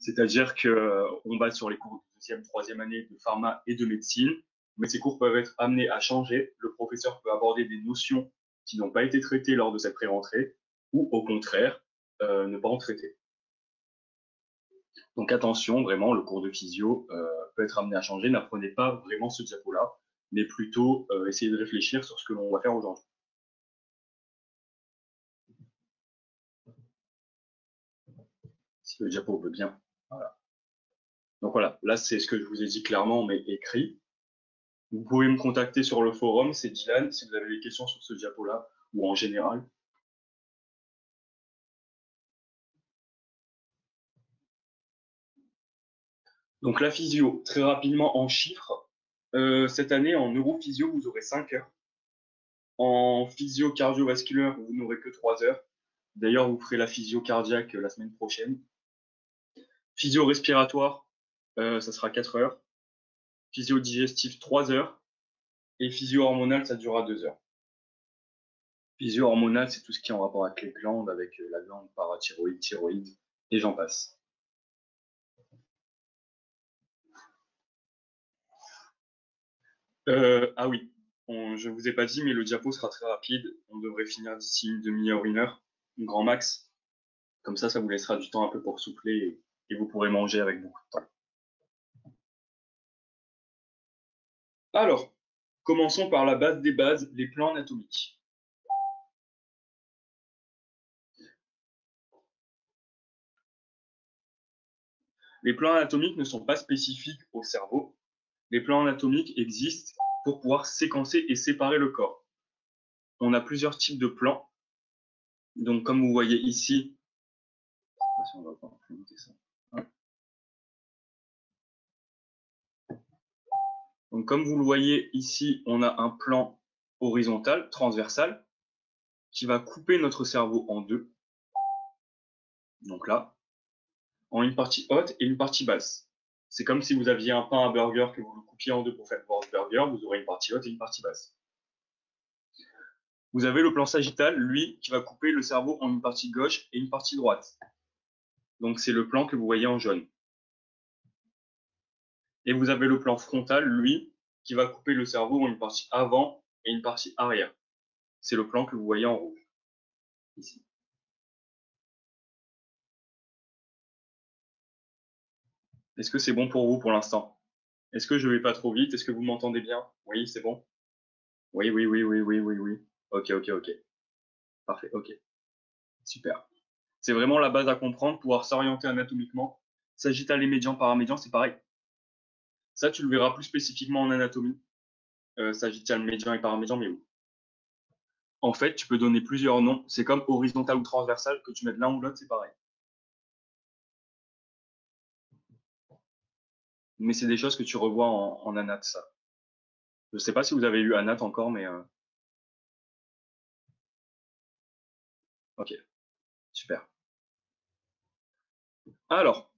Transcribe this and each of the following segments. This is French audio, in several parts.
C'est-à-dire qu'on base sur les cours de deuxième, troisième année de pharma et de médecine, mais ces cours peuvent être amenés à changer. Le professeur peut aborder des notions qui n'ont pas été traitées lors de cette pré-rentrée, ou au contraire, ne pas en traiter. Donc attention, vraiment, le cours de physio peut être amené à changer. N'apprenez pas vraiment ce diapo-là, mais plutôt essayez de réfléchir sur ce que l'on va faire aujourd'hui. Si le diapo veut bien. Voilà. Donc voilà, là c'est ce que je vous ai dit clairement, mais écrit. Vous pouvez me contacter sur le forum, c'est Dylan, si vous avez des questions sur ce diapo-là, ou en général. Donc la physio, très rapidement en chiffres. Cette année, en neurophysio, vous aurez 5 heures. En physio cardiovasculaire, vous n'aurez que 3 heures. D'ailleurs, vous ferez la physio cardiaque la semaine prochaine. Physio respiratoire, ça sera 4 heures. Physio digestif, 3 heures. Et physio hormonal, ça durera 2 heures. Physio hormonal, c'est tout ce qui est en rapport avec les glandes, avec la glande parathyroïde, thyroïde, et j'en passe. Ah oui, je vous ai pas dit, mais le diapo sera très rapide. On devrait finir d'ici une demi-heure, 1 heure, un grand max. Comme ça vous laissera du temps un peu pour souffler et vous pourrez manger avec beaucoup de temps. Alors, commençons par la base des bases, les plans anatomiques. Les plans anatomiques ne sont pas spécifiques au cerveau. Les plans anatomiques existent pour pouvoir séquencer et séparer le corps. On a plusieurs types de plans. Donc, comme vous voyez ici, on va pas monter ça. Donc, comme vous le voyez ici, on a un plan horizontal, transversal, qui va couper notre cerveau en deux. Donc là, en une partie haute et une partie basse. C'est comme si vous aviez un pain à burger que vous le coupiez en deux pour faire votre burger, vous aurez une partie haute et une partie basse. Vous avez le plan sagittal, lui, qui va couper le cerveau en une partie gauche et une partie droite. Donc c'est le plan que vous voyez en jaune. Et vous avez le plan frontal, lui, qui va couper le cerveau en une partie avant et une partie arrière. C'est le plan que vous voyez en rouge, ici. Est-ce que c'est bon pour vous pour l'instant? Est-ce que je vais pas trop vite? Est-ce que vous m'entendez bien? Oui, c'est bon? Oui, oui, oui, oui, oui, oui, oui. Ok, ok, ok. Parfait, ok. Super. C'est vraiment la base à comprendre, pouvoir s'orienter anatomiquement. Sagittal et médian, paramédian, c'est pareil. Ça, tu le verras plus spécifiquement en anatomie. Sagittal, médian et paramédian, mais où? En fait, tu peux donner plusieurs noms. C'est comme horizontal ou transversal, que tu mettes l'un ou l'autre, c'est pareil. Mais c'est des choses que tu revois en anat, ça. Je ne sais pas si vous avez eu anat encore, mais ok, super. Alors,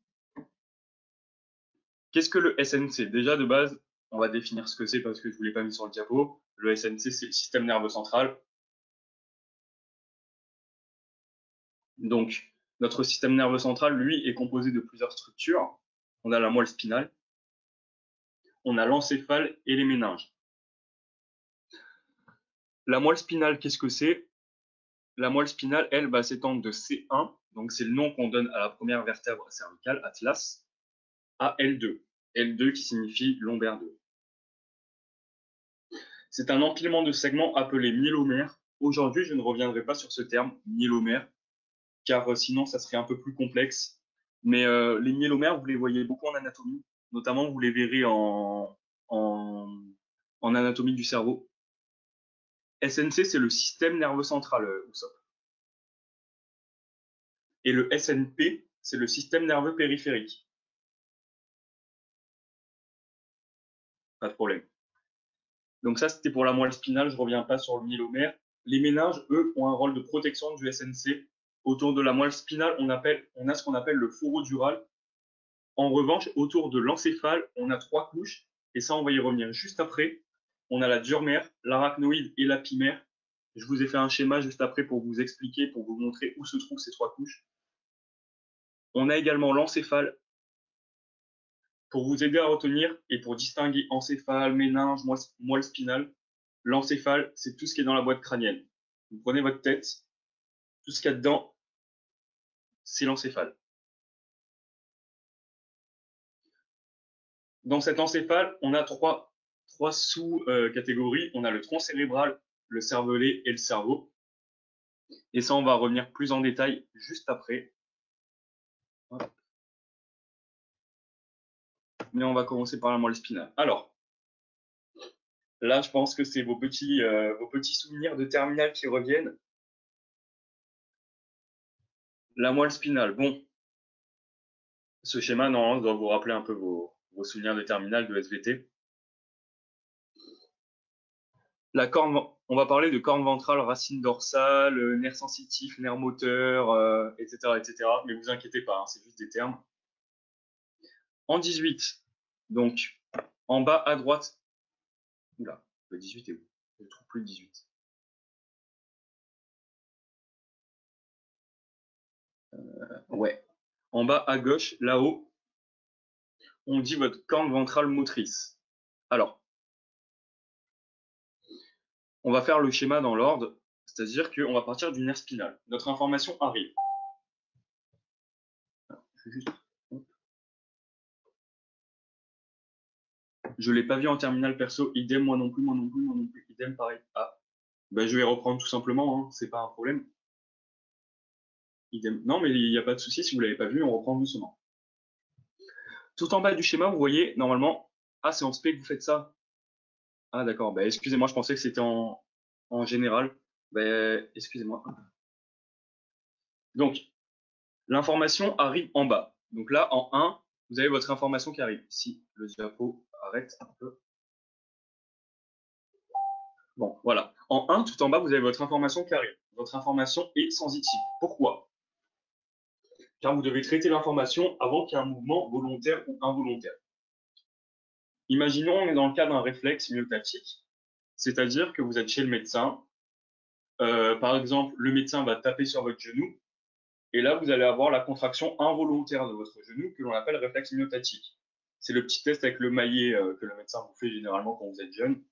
qu'est-ce que le SNC? Déjà, de base, on va définir ce que c'est parce que je ne vous l'ai pas mis sur le diapo. Le SNC, c'est le système nerveux central. Donc, notre système nerveux central, lui, est composé de plusieurs structures. On a la moelle spinale, on a l'encéphale et les méninges. La moelle spinale, qu'est-ce que c'est? La moelle spinale, elle, va s'étendre de C1, donc c'est le nom qu'on donne à la première vertèbre cervicale, Atlas, à L2. L2 qui signifie lombaire 2. C'est un empilement de segments appelé myélomère. Aujourd'hui, je ne reviendrai pas sur ce terme, myélomère, car sinon ça serait un peu plus complexe. Mais les myélomères, vous les voyez beaucoup en anatomie, notamment vous les verrez en anatomie du cerveau. SNC, c'est le système nerveux central, Oussop. Et le SNP, c'est le système nerveux périphérique. Pas de problème. Donc ça, c'était pour la moelle spinale, je ne reviens pas sur le myélomère. Les méninges, eux, ont un rôle de protection du SNC. Autour de la moelle spinale, on a ce qu'on appelle le fourreau dural. En revanche, autour de l'encéphale, on a 3 couches, et ça, on va y revenir juste après. On a la durmère, l'arachnoïde et l'apimère. Je vous ai fait un schéma juste après pour vous expliquer, pour vous montrer où se trouvent ces 3 couches. On a également l'encéphale Pour vous aider à retenir et pour distinguer encéphale, méninge, moelle spinale, l'encéphale, c'est tout ce qui est dans la boîte crânienne. Vous prenez votre tête, tout ce qu'il y a dedans, c'est l'encéphale. Dans cet encéphale, on a trois sous-catégories. On a le tronc cérébral, le cervelet et le cerveau. Et ça, on va revenir plus en détail juste après. Mais on va commencer par la moelle spinale. Alors, là, je pense que c'est vos petits souvenirs de terminale qui reviennent. La moelle spinale, bon. Ce schéma, normalement, doit vous rappeler un peu vos souvenirs de terminale, de SVT. La corne, on va parler de corne ventrale, racine dorsale, nerf sensitif, nerf moteur, etc., etc. Mais vous inquiétez pas, hein, c'est juste des termes. En 18, donc en bas à droite. Oula, le 18 est où? Je ne trouve plus le 18. Ouais. En bas à gauche, là-haut, on dit votre corne ventrale motrice. Alors, on va faire le schéma dans l'ordre, c'est-à-dire qu'on va partir du nerf spinal. Notre information arrive. Je ne l'ai pas vu en terminale perso, idem, moi non plus, idem, pareil. Ah, ben, je vais reprendre tout simplement, hein, c'est pas un problème. Idem. Non, mais il n'y a pas de souci, si vous ne l'avez pas vu, on reprend doucement. Tout en bas du schéma, vous voyez, normalement, ah, c'est en spé que vous faites ça. Ah, d'accord, ben, excusez-moi, je pensais que c'était en général. Ben, excusez-moi. Donc, l'information arrive en bas. Donc là, en 1, vous avez votre information qui arrive. Si le diapo arrête un peu. Bon, voilà. En 1, tout en bas, vous avez votre information qui arrive. Votre information est sensitive. Pourquoi? Car vous devez traiter l'information avant qu'il y ait un mouvement volontaire ou involontaire. Imaginons, on est dans le cas d'un réflexe myotatique, c'est-à-dire que vous êtes chez le médecin. Par exemple, le médecin va taper sur votre genou, et là, vous allez avoir la contraction involontaire de votre genou que l'on appelle réflexe myotatique. C'est le petit test avec le maillet que le médecin vous fait généralement quand vous êtes jeune.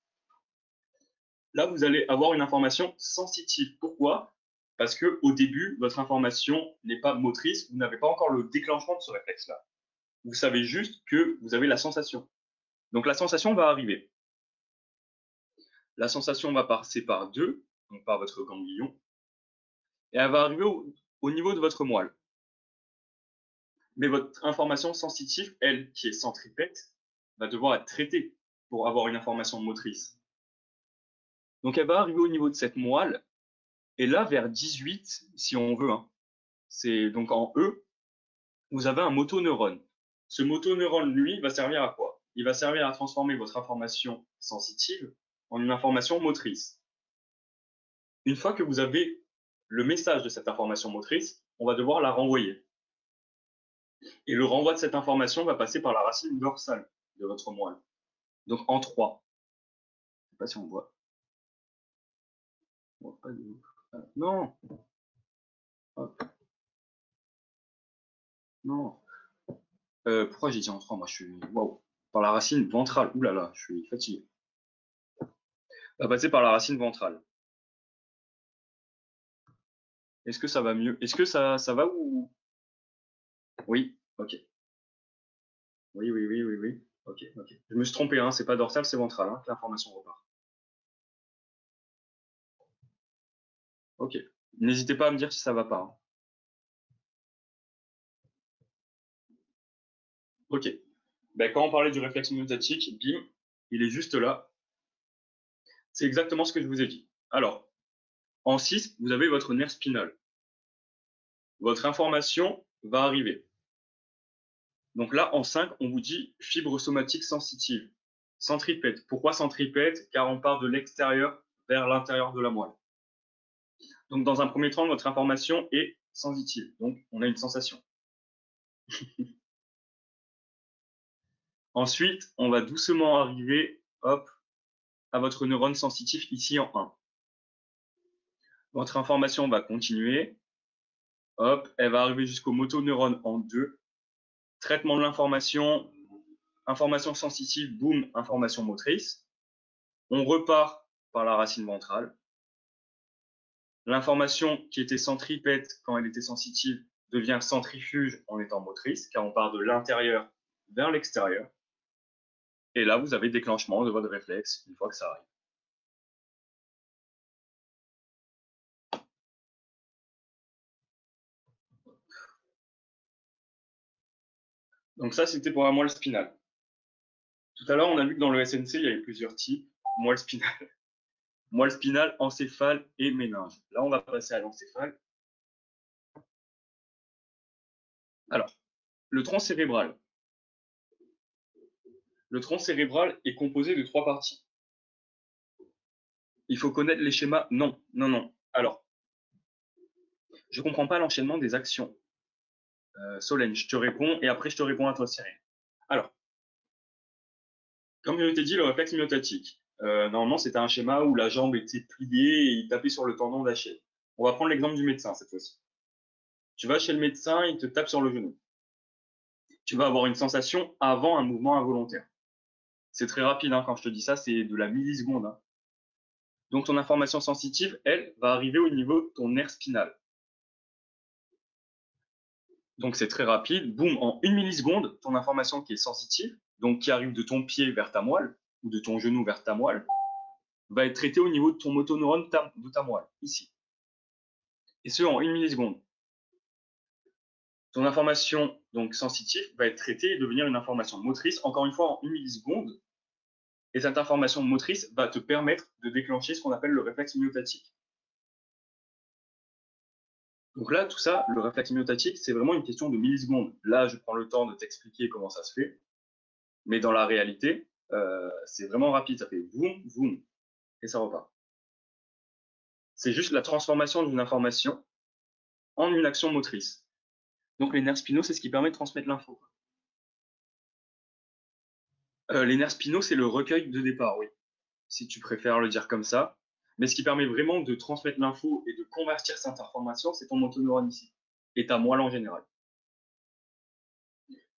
Là, vous allez avoir une information sensitive. Pourquoi? Parce que au début, votre information n'est pas motrice, vous n'avez pas encore le déclenchement de ce réflexe-là. Vous savez juste que vous avez la sensation. Donc la sensation va arriver. La sensation va passer par 2, donc par votre ganglion, et elle va arriver au niveau de votre moelle. Mais votre information sensitive, elle, qui est centripète, va devoir être traitée pour avoir une information motrice. Donc elle va arriver au niveau de cette moelle, et là, vers 18, si on veut, hein, c'est donc en E, vous avez un motoneurone. Ce motoneurone, lui, va servir à quoi? Il va servir à transformer votre information sensitive en une information motrice. Une fois que vous avez le message de cette information motrice, on va devoir la renvoyer. Et le renvoi de cette information va passer par la racine dorsale de votre moelle. Donc en 3. Je ne sais pas si on voit. Non. Hop. Non. Pourquoi j'ai dit en 3? Moi, je suis... Waouh. Par la racine ventrale. Ouh là là, je suis fatigué. Va passer par la racine ventrale. Est-ce que ça va mieux? Est-ce que ça va ou... Oui, ok. Oui, oui, oui, oui, oui. Ok, ok. Je me suis trompé, hein, c'est pas dorsal, c'est ventral, hein, que l'information repart. Ok. N'hésitez pas à me dire si ça va pas, hein. Ok. Ben, quand on parlait du réflexe myotatique, bim, il est juste là. C'est exactement ce que je vous ai dit. Alors, en 6, vous avez votre nerf spinal. Votre information va arriver. Donc là, en 5, on vous dit fibre somatique sensitive. Centripète. Pourquoi centripète? Car on part de l'extérieur vers l'intérieur de la moelle. Donc, dans un premier temps, votre information est sensitive. Donc, on a une sensation. Ensuite, on va doucement arriver, hop, à votre neurone sensitif ici en 1. Votre information va continuer. Hop, elle va arriver jusqu'au motoneurone en 2. Traitement de l'information, information sensitive, boum, information motrice. On repart par la racine ventrale. L'information qui était centripète quand elle était sensitive devient centrifuge en étant motrice, car on part de l'intérieur vers l'extérieur. Et là, vous avez déclenchement de votre réflexe une fois que ça arrive. Donc ça, c'était pour la moelle spinale. Tout à l'heure, on a vu que dans le SNC, il y avait plusieurs types. Moelle spinale, encéphale et méninge. Là, on va passer à l'encéphale. Alors, le tronc cérébral. Le tronc cérébral est composé de 3 parties. Il faut connaître les schémas. Non. Alors, je ne comprends pas l'enchaînement des actions. Solène, je te réponds et après je te réponds à toi, Cyril. Alors, comme je t'ai dit, le réflexe myotatique. Normalement, c'était un schéma où la jambe était pliée et il tapait sur le tendon d'Achille. On va prendre l'exemple du médecin cette fois-ci. Tu vas chez le médecin, il te tape sur le genou. Tu vas avoir une sensation avant un mouvement involontaire. C'est très rapide, hein, quand je te dis ça, c'est de la milliseconde. Hein. Donc ton information sensitive, elle, va arriver au niveau de ton nerf spinal. Donc c'est très rapide, boum, en 1 milliseconde, ton information qui est sensitive, donc qui arrive de ton pied vers ta moelle, ou de ton genou vers ta moelle, va être traitée au niveau de ton motoneurone de ta moelle, ici. Et ce, en 1 milliseconde. Ton information donc sensitive va être traitée et devenir une information motrice, encore une fois en 1 milliseconde. Et cette information motrice va te permettre de déclencher ce qu'on appelle le réflexe myotatique. Donc là, tout ça, le réflexe myotatique, c'est vraiment une question de millisecondes. Là, je prends le temps de t'expliquer comment ça se fait. Mais dans la réalité, c'est vraiment rapide. Ça fait boum, boum, et ça repart. C'est juste la transformation d'une information en une action motrice. Donc les nerfs spinaux, c'est ce qui permet de transmettre l'info. Les nerfs spinaux, c'est le recueil de départ, oui, si tu préfères le dire comme ça. Mais ce qui permet vraiment de transmettre l'info et de convertir cette information, c'est ton motoneurone ici, et ta moelle en général.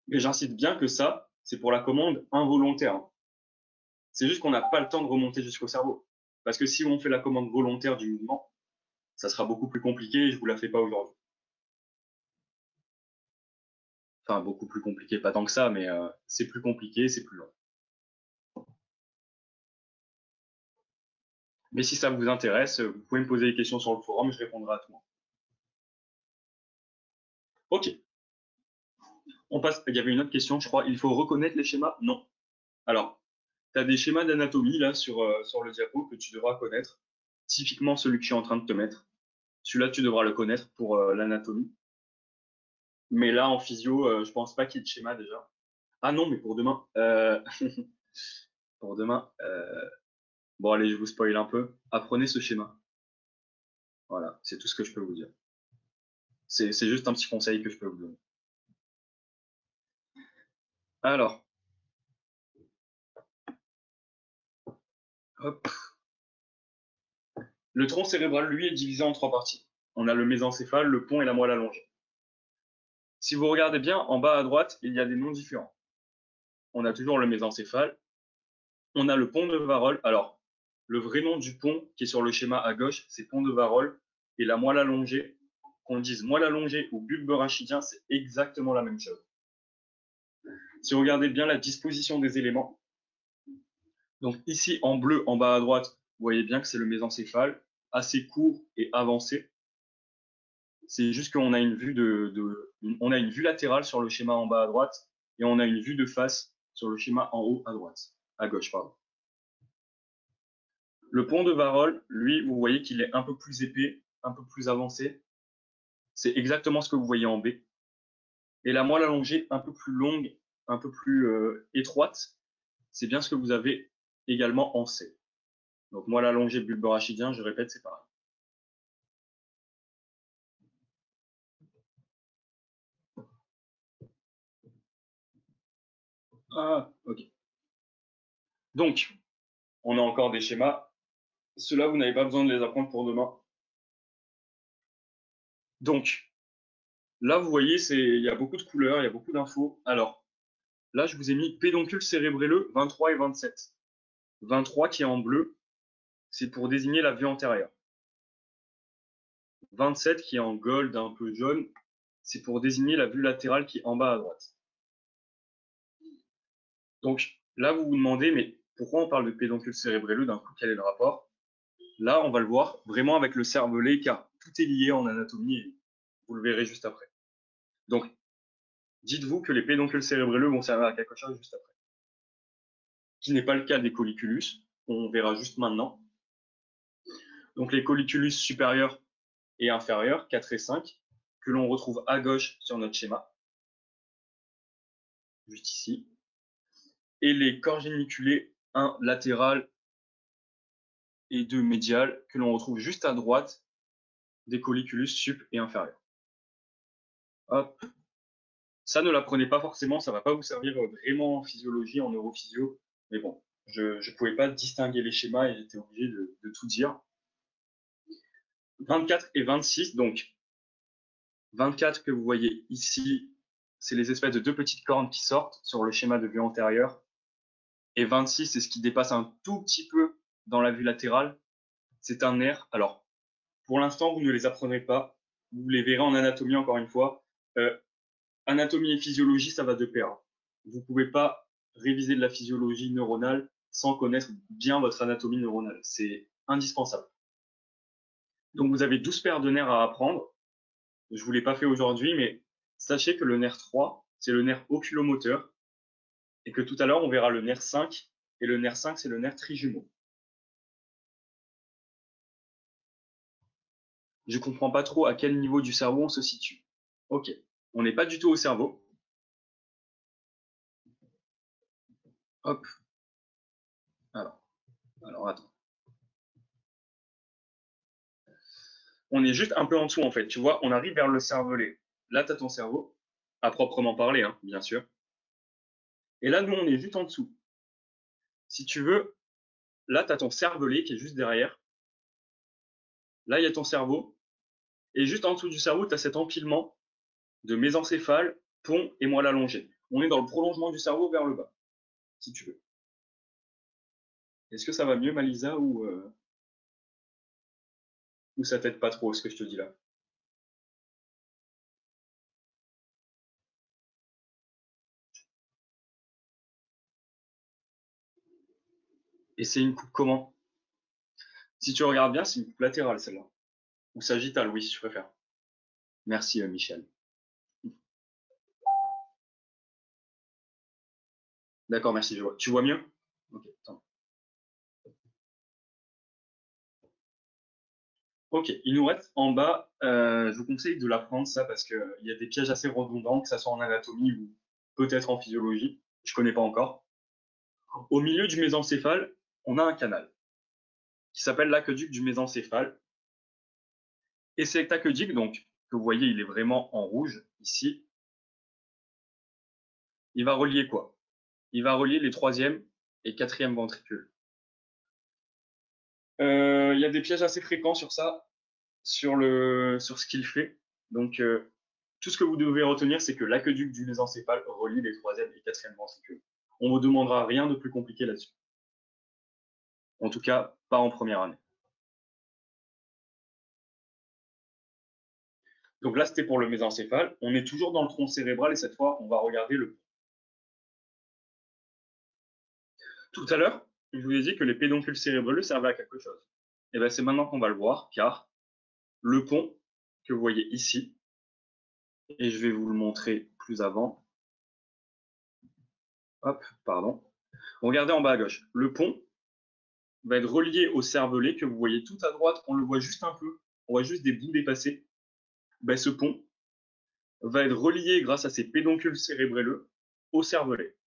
Mais j'incite bien que ça, c'est pour la commande involontaire. C'est juste qu'on n'a pas le temps de remonter jusqu'au cerveau. Parce que si on fait la commande volontaire du mouvement, ça sera beaucoup plus compliqué et je vous la fais pas aujourd'hui. Enfin, beaucoup plus compliqué, pas tant que ça, mais c'est plus compliqué, c'est plus long. Mais si ça vous intéresse, vous pouvez me poser des questions sur le forum, je répondrai à tout. Ok. On passe. Il y avait une autre question, je crois. Il faut reconnaître les schémas? Non. Alors, tu as des schémas d'anatomie là sur le diapo que tu devras connaître. Typiquement celui que je suis en train de te mettre. Celui-là, tu devras le connaître pour l'anatomie. Mais là, en physio, je pense pas qu'il y ait de schéma déjà. Ah non, mais pour demain. Pour demain. Bon, allez, je vous spoil un peu. Apprenez ce schéma. Voilà, c'est tout ce que je peux vous dire. C'est juste un petit conseil que je peux vous donner. Alors, hop. Le tronc cérébral, lui, est divisé en 3 parties. On a le mésencéphale, le pont et la moelle allongée. Si vous regardez bien, en bas à droite, il y a des noms différents. On a toujours le mésencéphale. On a le pont de Varol. Alors, le vrai nom du pont qui est sur le schéma à gauche, c'est pont de Varol. Et la moelle allongée, qu'on dise moelle allongée ou bulbe rachidien, c'est exactement la même chose. Si vous regardez bien la disposition des éléments, donc ici en bleu, en bas à droite, vous voyez bien que c'est le mésencéphale, assez court et avancé. C'est juste qu'on a une vue on a une vue latérale sur le schéma en bas à droite et on a une vue de face sur le schéma en haut à droite, à gauche, pardon. Le pont de Varol, lui, vous voyez qu'il est un peu plus épais, un peu plus avancé. C'est exactement ce que vous voyez en B. Et la moelle allongée, un peu plus longue, un peu plus étroite, c'est bien ce que vous avez également en C. Donc moelle allongée, bulbe rachidien, je répète, c'est pareil. Ah, ok. Donc, on a encore des schémas. Ceux-là, vous n'avez pas besoin de les apprendre pour demain. Donc, là, vous voyez, il y a beaucoup de couleurs, il y a beaucoup d'infos. Alors, là, je vous ai mis pédoncule cérébrelleux 23 et 27. 23 qui est en bleu, c'est pour désigner la vue antérieure. 27 qui est en gold, un peu jaune, c'est pour désigner la vue latérale qui est en bas à droite. Donc là, vous vous demandez, mais pourquoi on parle de pédoncule cérébrelleux d'un coup, quel est le rapport? Là, on va le voir vraiment avec le cervelet, car tout est lié en anatomie, et vous le verrez juste après. Donc, dites-vous que les pédoncules cérébrelleux vont servir à quelque chose juste après. Ce n'est pas le cas des colliculus, on verra juste maintenant. Donc les colliculus supérieurs et inférieurs, 4 et 5, que l'on retrouve à gauche sur notre schéma, juste ici. Et les corps géniculés, 1 latéral et 2 médial, que l'on retrouve juste à droite des colliculus sup et inférieurs. Hop. Ça, ne l'apprenez pas forcément, ça ne va pas vous servir vraiment en physiologie, en neurophysio, mais bon, je ne pouvais pas distinguer les schémas et j'étais obligé de tout dire. 24 et 26, donc 24 que vous voyez ici, c'est les espèces de 2 petites cornes qui sortent sur le schéma de vue antérieure. Et 26, c'est ce qui dépasse un tout petit peu dans la vue latérale. C'est un nerf. Alors, pour l'instant, vous ne les apprendrez pas. Vous les verrez en anatomie, encore une fois. Anatomie et physiologie, ça va de pair. Vous ne pouvez pas réviser de la physiologie neuronale sans connaître bien votre anatomie neuronale. C'est indispensable. Donc, vous avez 12 paires de nerfs à apprendre. Je ne vous l'ai pas fait aujourd'hui, mais sachez que le nerf 3, c'est le nerf oculomoteur, et que tout à l'heure, on verra le nerf 5, et le nerf 5, c'est le nerf trijumeau. Je comprends pas trop à quel niveau du cerveau on se situe. Ok, on n'est pas du tout au cerveau. Hop. Alors attends. On est juste un peu en dessous en fait. Tu vois, on arrive vers le cervelet. Là, tu as ton cerveau, à proprement parler, hein, bien sûr. Et là, nous, on est juste en dessous. Si tu veux, là, tu as ton cervelet qui est juste derrière. Là, il y a ton cerveau. Et juste en dessous du cerveau, tu as cet empilement de mésencéphale, pont et moelle allongée. On est dans le prolongement du cerveau vers le bas, si tu veux. Est-ce que ça va mieux, Malisa, ou ça t'aide pas trop, ce que je te dis là? Et c'est une coupe comment? Si tu regardes bien, c'est une coupe latérale, celle-là. Ou sagittale, oui, si tu préfères. Merci, Michel. D'accord, merci, je vois. Tu vois mieux? Ok, attends. Ok, il nous reste en bas, je vous conseille de l'apprendre ça parce qu'il y a des pièges assez redondants, que ça soit en anatomie ou peut-être en physiologie, je connais pas encore. Au milieu du mésencéphale, on a un canal qui s'appelle l'aqueduc du mésencéphale. Et cet aqueduc, donc, que vous voyez, il est vraiment en rouge ici. Il va relier quoi? Il va relier les 3e et 4e ventricules. Il y a des pièges assez fréquents sur ça, sur ce qu'il fait. Donc, tout ce que vous devez retenir, c'est que l'aqueduc du mésencéphale relie les 3e et 4e ventricules. On ne vous demandera rien de plus compliqué là-dessus. En tout cas, pas en première année. Donc là, c'était pour le mésencéphale. On est toujours dans le tronc cérébral et cette fois, on va regarder le pont. Tout à l'heure, je vous ai dit que les pédoncules cérébreux servaient à quelque chose. Et bien, c'est maintenant qu'on va le voir, car le pont que vous voyez ici, et je vais vous le montrer plus avant. Hop, pardon. Regardez en bas à gauche. Le pont va être relié au cervelet que vous voyez tout à droite. On le voit juste un peu. On voit juste des bouts dépassés. Ben, ce pont va être relié grâce à ces pédoncules cérébrelleux au cervelet.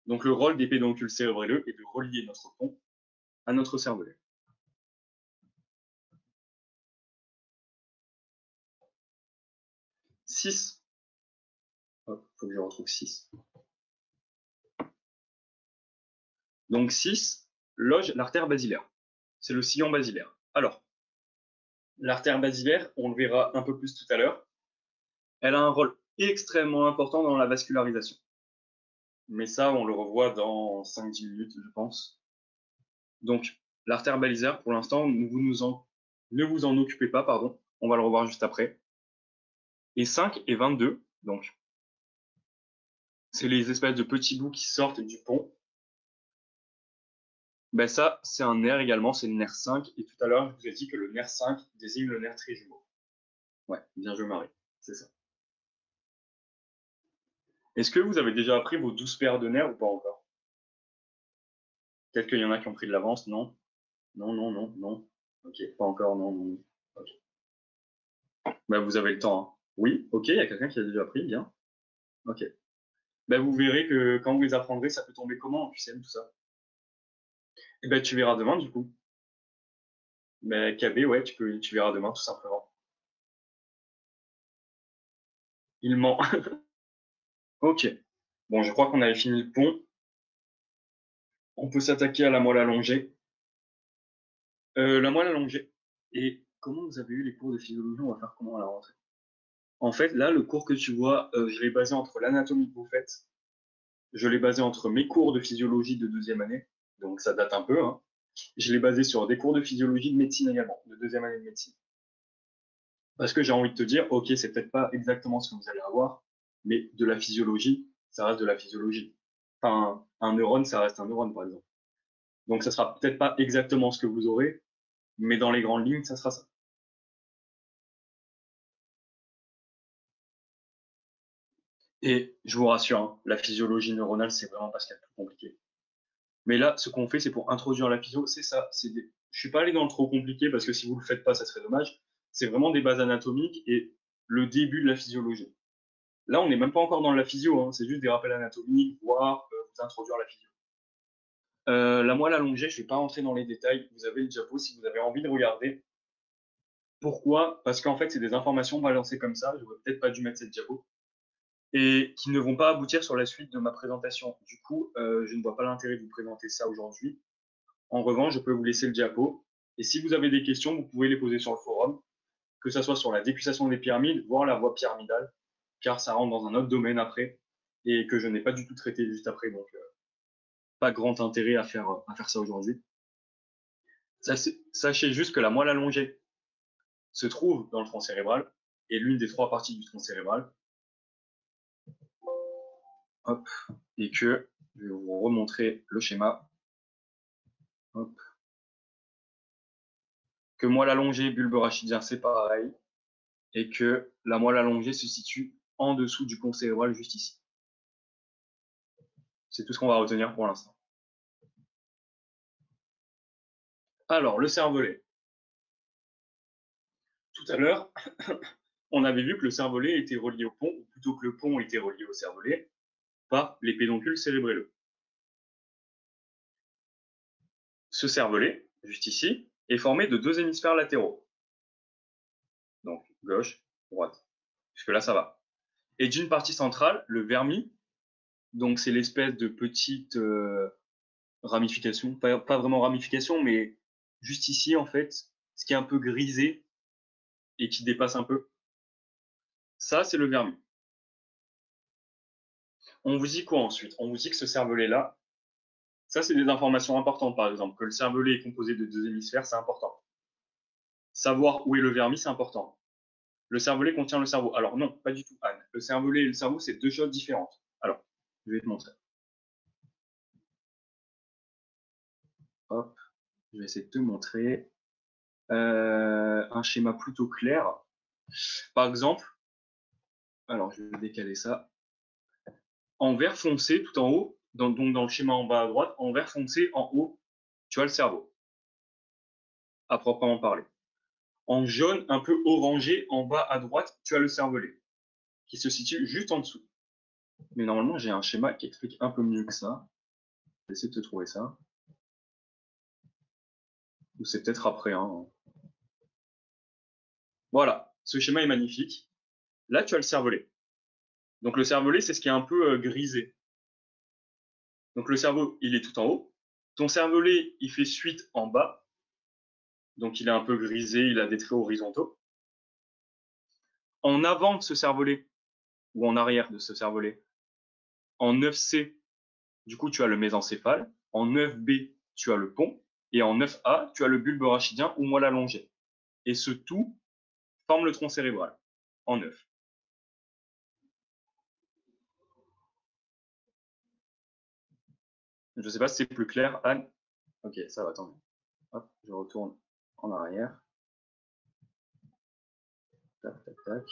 Donc le rôle des pédoncules cérébrelleux est de relier notre pont à notre cervelet. Six. Hop, faut que je retrouve 6. Donc 6 loge l'artère basilaire. C'est le sillon basilaire. Alors, l'artère basilaire, on le verra un peu plus tout à l'heure, elle a un rôle extrêmement important dans la vascularisation. Mais ça, on le revoit dans 5-10 minutes, je pense. Donc, l'artère balisaire, pour l'instant, ne vous en occupez pas, pardon. On va le revoir juste après. Et 5 et 22, donc, c'est les espèces de petits bouts qui sortent du pont. Ben ça, c'est un nerf également, c'est le nerf 5. Et tout à l'heure, je vous ai dit que le nerf 5 désigne le nerf trijumeau. Ouais, bien joué, Marie. C'est ça. Est-ce que vous avez déjà appris vos 12 paires de nerfs ou pas encore? Peut-être qu'il y en a qui ont pris de l'avance, non? Non, non, non, non. Ok, pas encore, non, non. Ok. Ben, vous avez le temps, hein. Oui, ok, il y a quelqu'un qui a déjà appris, bien. Ok. Ben, vous verrez que quand vous les apprendrez, ça peut tomber comment, tu sais, tout ça. Et ben, tu verras demain, du coup. Ben, KB, ouais, tu verras demain, tout simplement. Il ment. Ok. Bon, je crois qu'on avait fini le pont. On peut s'attaquer à la moelle allongée. La moelle allongée. Et comment vous avez eu les cours de physiologie? On va faire comment à la rentrée? En fait, là, le cours que tu vois, je l'ai basé entre l'anatomie que vous faites. Je l'ai basé entre mes cours de physiologie de deuxième année. Donc, ça date un peu, hein. Je l'ai basé sur des cours de physiologie de médecine également, de deuxième année de médecine. Parce que j'ai envie de te dire, ok, c'est peut-être pas exactement ce que vous allez avoir, mais de la physiologie, ça reste de la physiologie. Enfin, un neurone, ça reste un neurone, par exemple. Donc, ça sera peut-être pas exactement ce que vous aurez, mais dans les grandes lignes, ça sera ça. Et je vous rassure, hein, la physiologie neuronale, c'est vraiment pas ce qu'il y a de plus compliqué. Mais là, ce qu'on fait, c'est pour introduire la physio, c'est ça. Je suis pas allé dans le trop compliqué parce que si vous le faites pas, ça serait dommage. C'est vraiment des bases anatomiques et le début de la physiologie. Là, on n'est même pas encore dans la physio, hein, c'est juste des rappels anatomiques, voire vous introduire la physio. La moelle allongée, je ne vais pas rentrer dans les détails. Vous avez le diapo si vous avez envie de regarder. Pourquoi? Parce qu'en fait, c'est des informations balancées comme ça. Je n'aurais peut-être pas dû mettre cette diapo et qui ne vont pas aboutir sur la suite de ma présentation. Du coup, je ne vois pas l'intérêt de vous présenter ça aujourd'hui. En revanche, je peux vous laisser le diapo. Et si vous avez des questions, vous pouvez les poser sur le forum, que ce soit sur la décussation des pyramides, voire la voie pyramidale, car ça rentre dans un autre domaine après et que je n'ai pas du tout traité juste après. Donc, pas grand intérêt à faire ça aujourd'hui. Sachez juste que la moelle allongée se trouve dans le tronc cérébral et l'une des trois parties du tronc cérébral. Hop, et que je vais vous remontrer le schéma. Hop. Que moelle allongée, bulbe rachidien, c'est pareil. Et que la moelle allongée se situe en dessous du pont cérébral, juste ici. C'est tout ce qu'on va retenir pour l'instant. Alors, le cervelet. Tout à l'heure, on avait vu que le cervelet était relié au pont, ou plutôt que le pont était relié au cervelet, par les pédoncules cérébrelleux. Ce cervelet, juste ici, est formé de deux hémisphères latéraux. Donc, gauche, droite. Jusque là, ça va. Et d'une partie centrale, le vermis, donc c'est l'espèce de petite ramification, pas vraiment ramification, mais juste ici, en fait, ce qui est un peu grisé et qui dépasse un peu. Ça, c'est le vermis. On vous dit quoi ensuite? On vous dit que ce cervelet-là, ça, c'est des informations importantes, par exemple, que le cervelet est composé de deux hémisphères, c'est important. Savoir où est le vermis, c'est important. Le cervelet contient le cerveau. Alors non, pas du tout, Anne. Le cervelet et le cerveau, c'est deux choses différentes. Alors, je vais te montrer. Hop, je vais essayer de te montrer un schéma plutôt clair. Par exemple, alors je vais décaler ça. En vert foncé, tout en haut, donc dans le schéma en bas à droite, en vert foncé, en haut, tu as le cerveau, à proprement parler. En jaune, un peu orangé, en bas à droite, tu as le cervelet, qui se situe juste en dessous. Mais normalement, j'ai un schéma qui explique un peu mieux que ça. Je vais essayer de te trouver ça. Ou c'est peut-être après, hein. Voilà, ce schéma est magnifique. Là, tu as le cervelet. Donc le cervelet, c'est ce qui est un peu grisé. Donc le cerveau, il est tout en haut. Ton cervelet, il fait suite en bas. Donc il est un peu grisé, il a des traits horizontaux. En avant de ce cervelet, ou en arrière de ce cervelet, en 9C, Du coup, tu as le mésencéphale. En 9B, tu as le pont. Et en 9A, tu as le bulbe rachidien ou moelle allongée. Et ce tout forme le tronc cérébral en 9. Je ne sais pas si c'est plus clair, Anne. Ok, ça va, attendez. Hop, je retourne en arrière. Tac, tac, tac.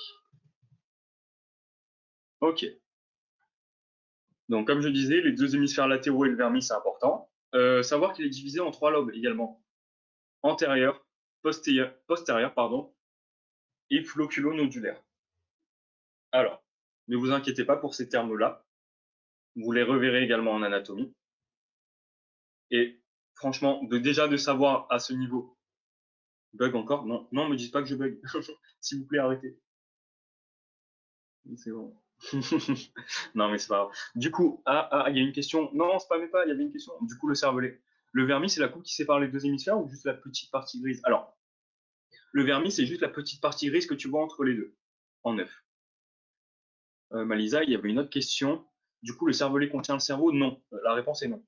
Ok. Donc, comme je disais, les deux hémisphères latéraux et le vermis, c'est important. Savoir qu'il est divisé en 3 lobes également. Antérieur, postérieur, pardon, et floculo-nodulaire. Alors, ne vous inquiétez pas pour ces termes-là. Vous les reverrez également en anatomie. Et franchement, déjà de savoir à ce niveau, bug encore? Non, non, me dites pas que je bug. S'il vous plaît, arrêtez. C'est bon. Non, mais c'est pas grave. Du coup, il y a une question. Non, spammez pas, il y avait une question. Du coup, le cervelet. Le vermis, c'est la coupe qui sépare les deux hémisphères ou juste la petite partie grise? Alors, le vermis, c'est juste la petite partie grise que tu vois entre les deux, en neuf. Malisa, il y avait une autre question. Du coup, le cervelet contient le cerveau? Non. La réponse est non.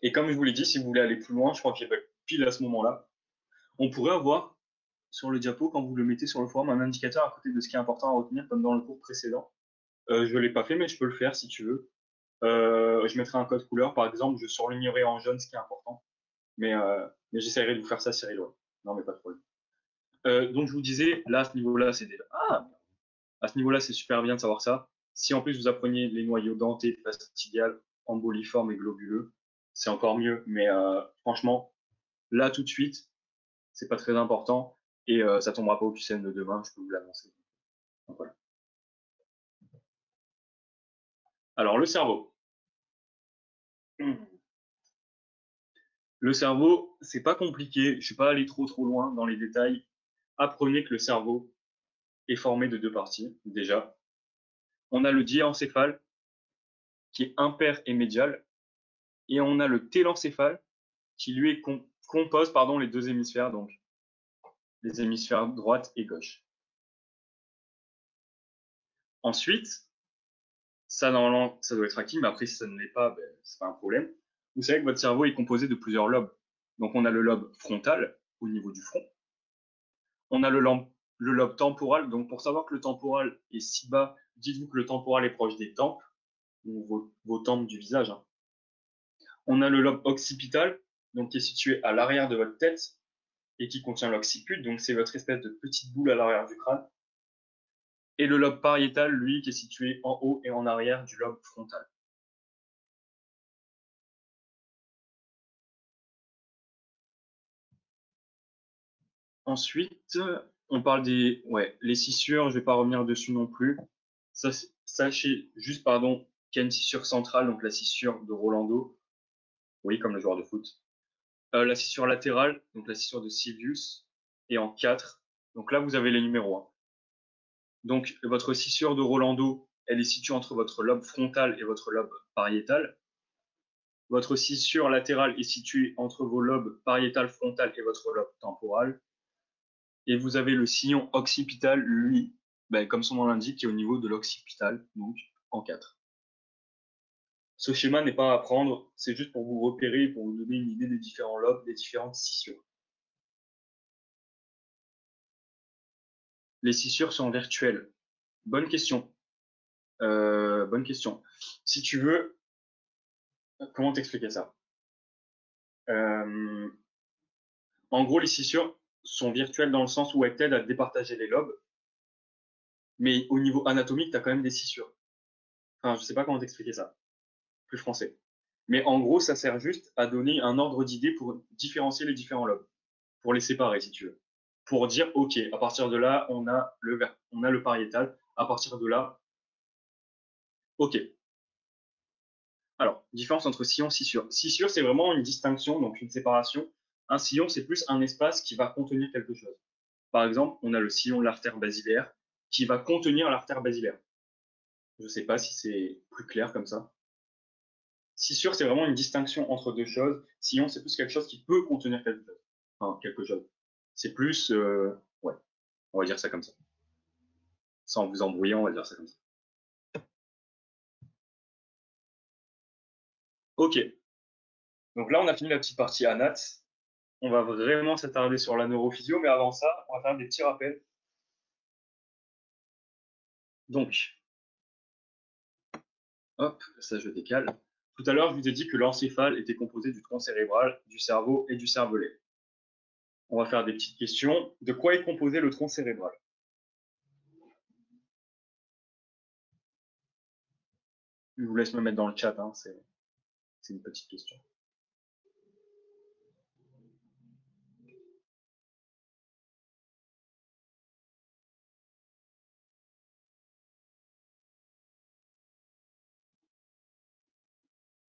Et comme je vous l'ai dit, si vous voulez aller plus loin, je crois que j'ai pas pile à ce moment-là, on pourrait avoir sur le diapo, quand vous le mettez sur le forum, un indicateur à côté de ce qui est important à retenir, comme dans le cours précédent. Je ne l'ai pas fait, mais je peux le faire si tu veux. Je mettrai un code couleur, par exemple, je surlignerai en jaune ce qui est important. Mais j'essaierai de vous faire ça, Cyril. Ouais. Non, mais pas de problème. Donc, je vous disais, là, à ce niveau-là, c'est déjà... à ce niveau-là, c'est super bien de savoir ça. Si en plus vous appreniez les noyaux dentés, fastigiales, emboliformes et globuleux, c'est encore mieux. Mais franchement, là, tout de suite, c'est pas très important et ça tombera pas au QCM de demain, je peux vous l'annoncer. Donc, voilà. Alors, le cerveau. Le cerveau, c'est pas compliqué. Je suis pas allé trop loin dans les détails. Apprenez que le cerveau est formé de deux parties, déjà. On a le diencéphale, qui est impair et médial, et on a le télencéphale, qui lui compose les deux hémisphères, donc les hémisphères droite et gauche. Ensuite, ça normalement, ça doit être acquis, mais après si ça ne l'est pas, ben, c'est pas un problème. Vous savez que votre cerveau est composé de plusieurs lobes. Donc on a le lobe frontal au niveau du front. On a le lobe temporal. Donc pour savoir que le temporal est si bas, dites-vous que le temporal est proche des tempes, ou vos tempes du visage. Hein. On a le lobe occipital, donc qui est situé à l'arrière de votre tête et qui contient l'occiput, donc c'est votre espèce de petite boule à l'arrière du crâne. Et le lobe pariétal, lui, qui est situé en haut et en arrière du lobe frontal. Ensuite, on parle les scissures, je ne vais pas revenir dessus non plus. Sachez juste, pardon, qu'il y a une scissure centrale, donc la scissure de Rolando, oui, comme le joueur de foot. La scissure latérale, donc la scissure de Silvius, et en 4. Donc là, vous avez les numéros 1. Donc, votre scissure de Rolando, elle est située entre votre lobe frontal et votre lobe pariétal. Votre scissure latérale est située entre vos lobes pariétal, frontal et votre lobe temporal. Et vous avez le sillon occipital, lui, comme son nom l'indique, qui est au niveau de l'occipital, donc en 4. Ce schéma n'est pas à apprendre, c'est juste pour vous repérer, pour vous donner une idée des différents lobes, des différentes scissures. Les scissures sont virtuelles. Bonne question. Bonne question. Si tu veux, comment t'expliquer ça? En gros, les scissures sont virtuelles dans le sens où elles t'aident à départager les lobes, mais au niveau anatomique, tu as quand même des scissures. Enfin, je sais pas comment t'expliquer ça. Plus français. Mais en gros, ça sert juste à donner un ordre d'idée pour différencier les différents lobes, pour les séparer, si tu veux. Pour dire, OK, à partir de là, on a le pariétal. À partir de là, OK. Alors, différence entre sillon et scissure. Scissure, c'est vraiment une distinction, donc une séparation. Un sillon, c'est plus un espace qui va contenir quelque chose. Par exemple, on a le sillon de l'artère basilaire qui va contenir l'artère basilaire. Je ne sais pas si c'est plus clair comme ça. Scissure, c'est vraiment une distinction entre deux choses. Sillon, c'est plus quelque chose qui peut contenir quelque chose. Enfin, quelque chose. C'est plus... ouais, on va dire ça comme ça. Sans vous embrouiller, on va dire ça comme ça. Ok. Donc là, on a fini la petite partie ANAT. On va vraiment s'attarder sur la neurophysio, mais avant ça, on va faire des petits rappels. Donc, hop, ça je décale. Tout à l'heure, je vous ai dit que l'encéphale était composé du tronc cérébral, du cerveau et du cervelet. On va faire des petites questions. De quoi est composé le tronc cérébral? Je vous laisse me mettre dans le chat, hein, c'est une petite question.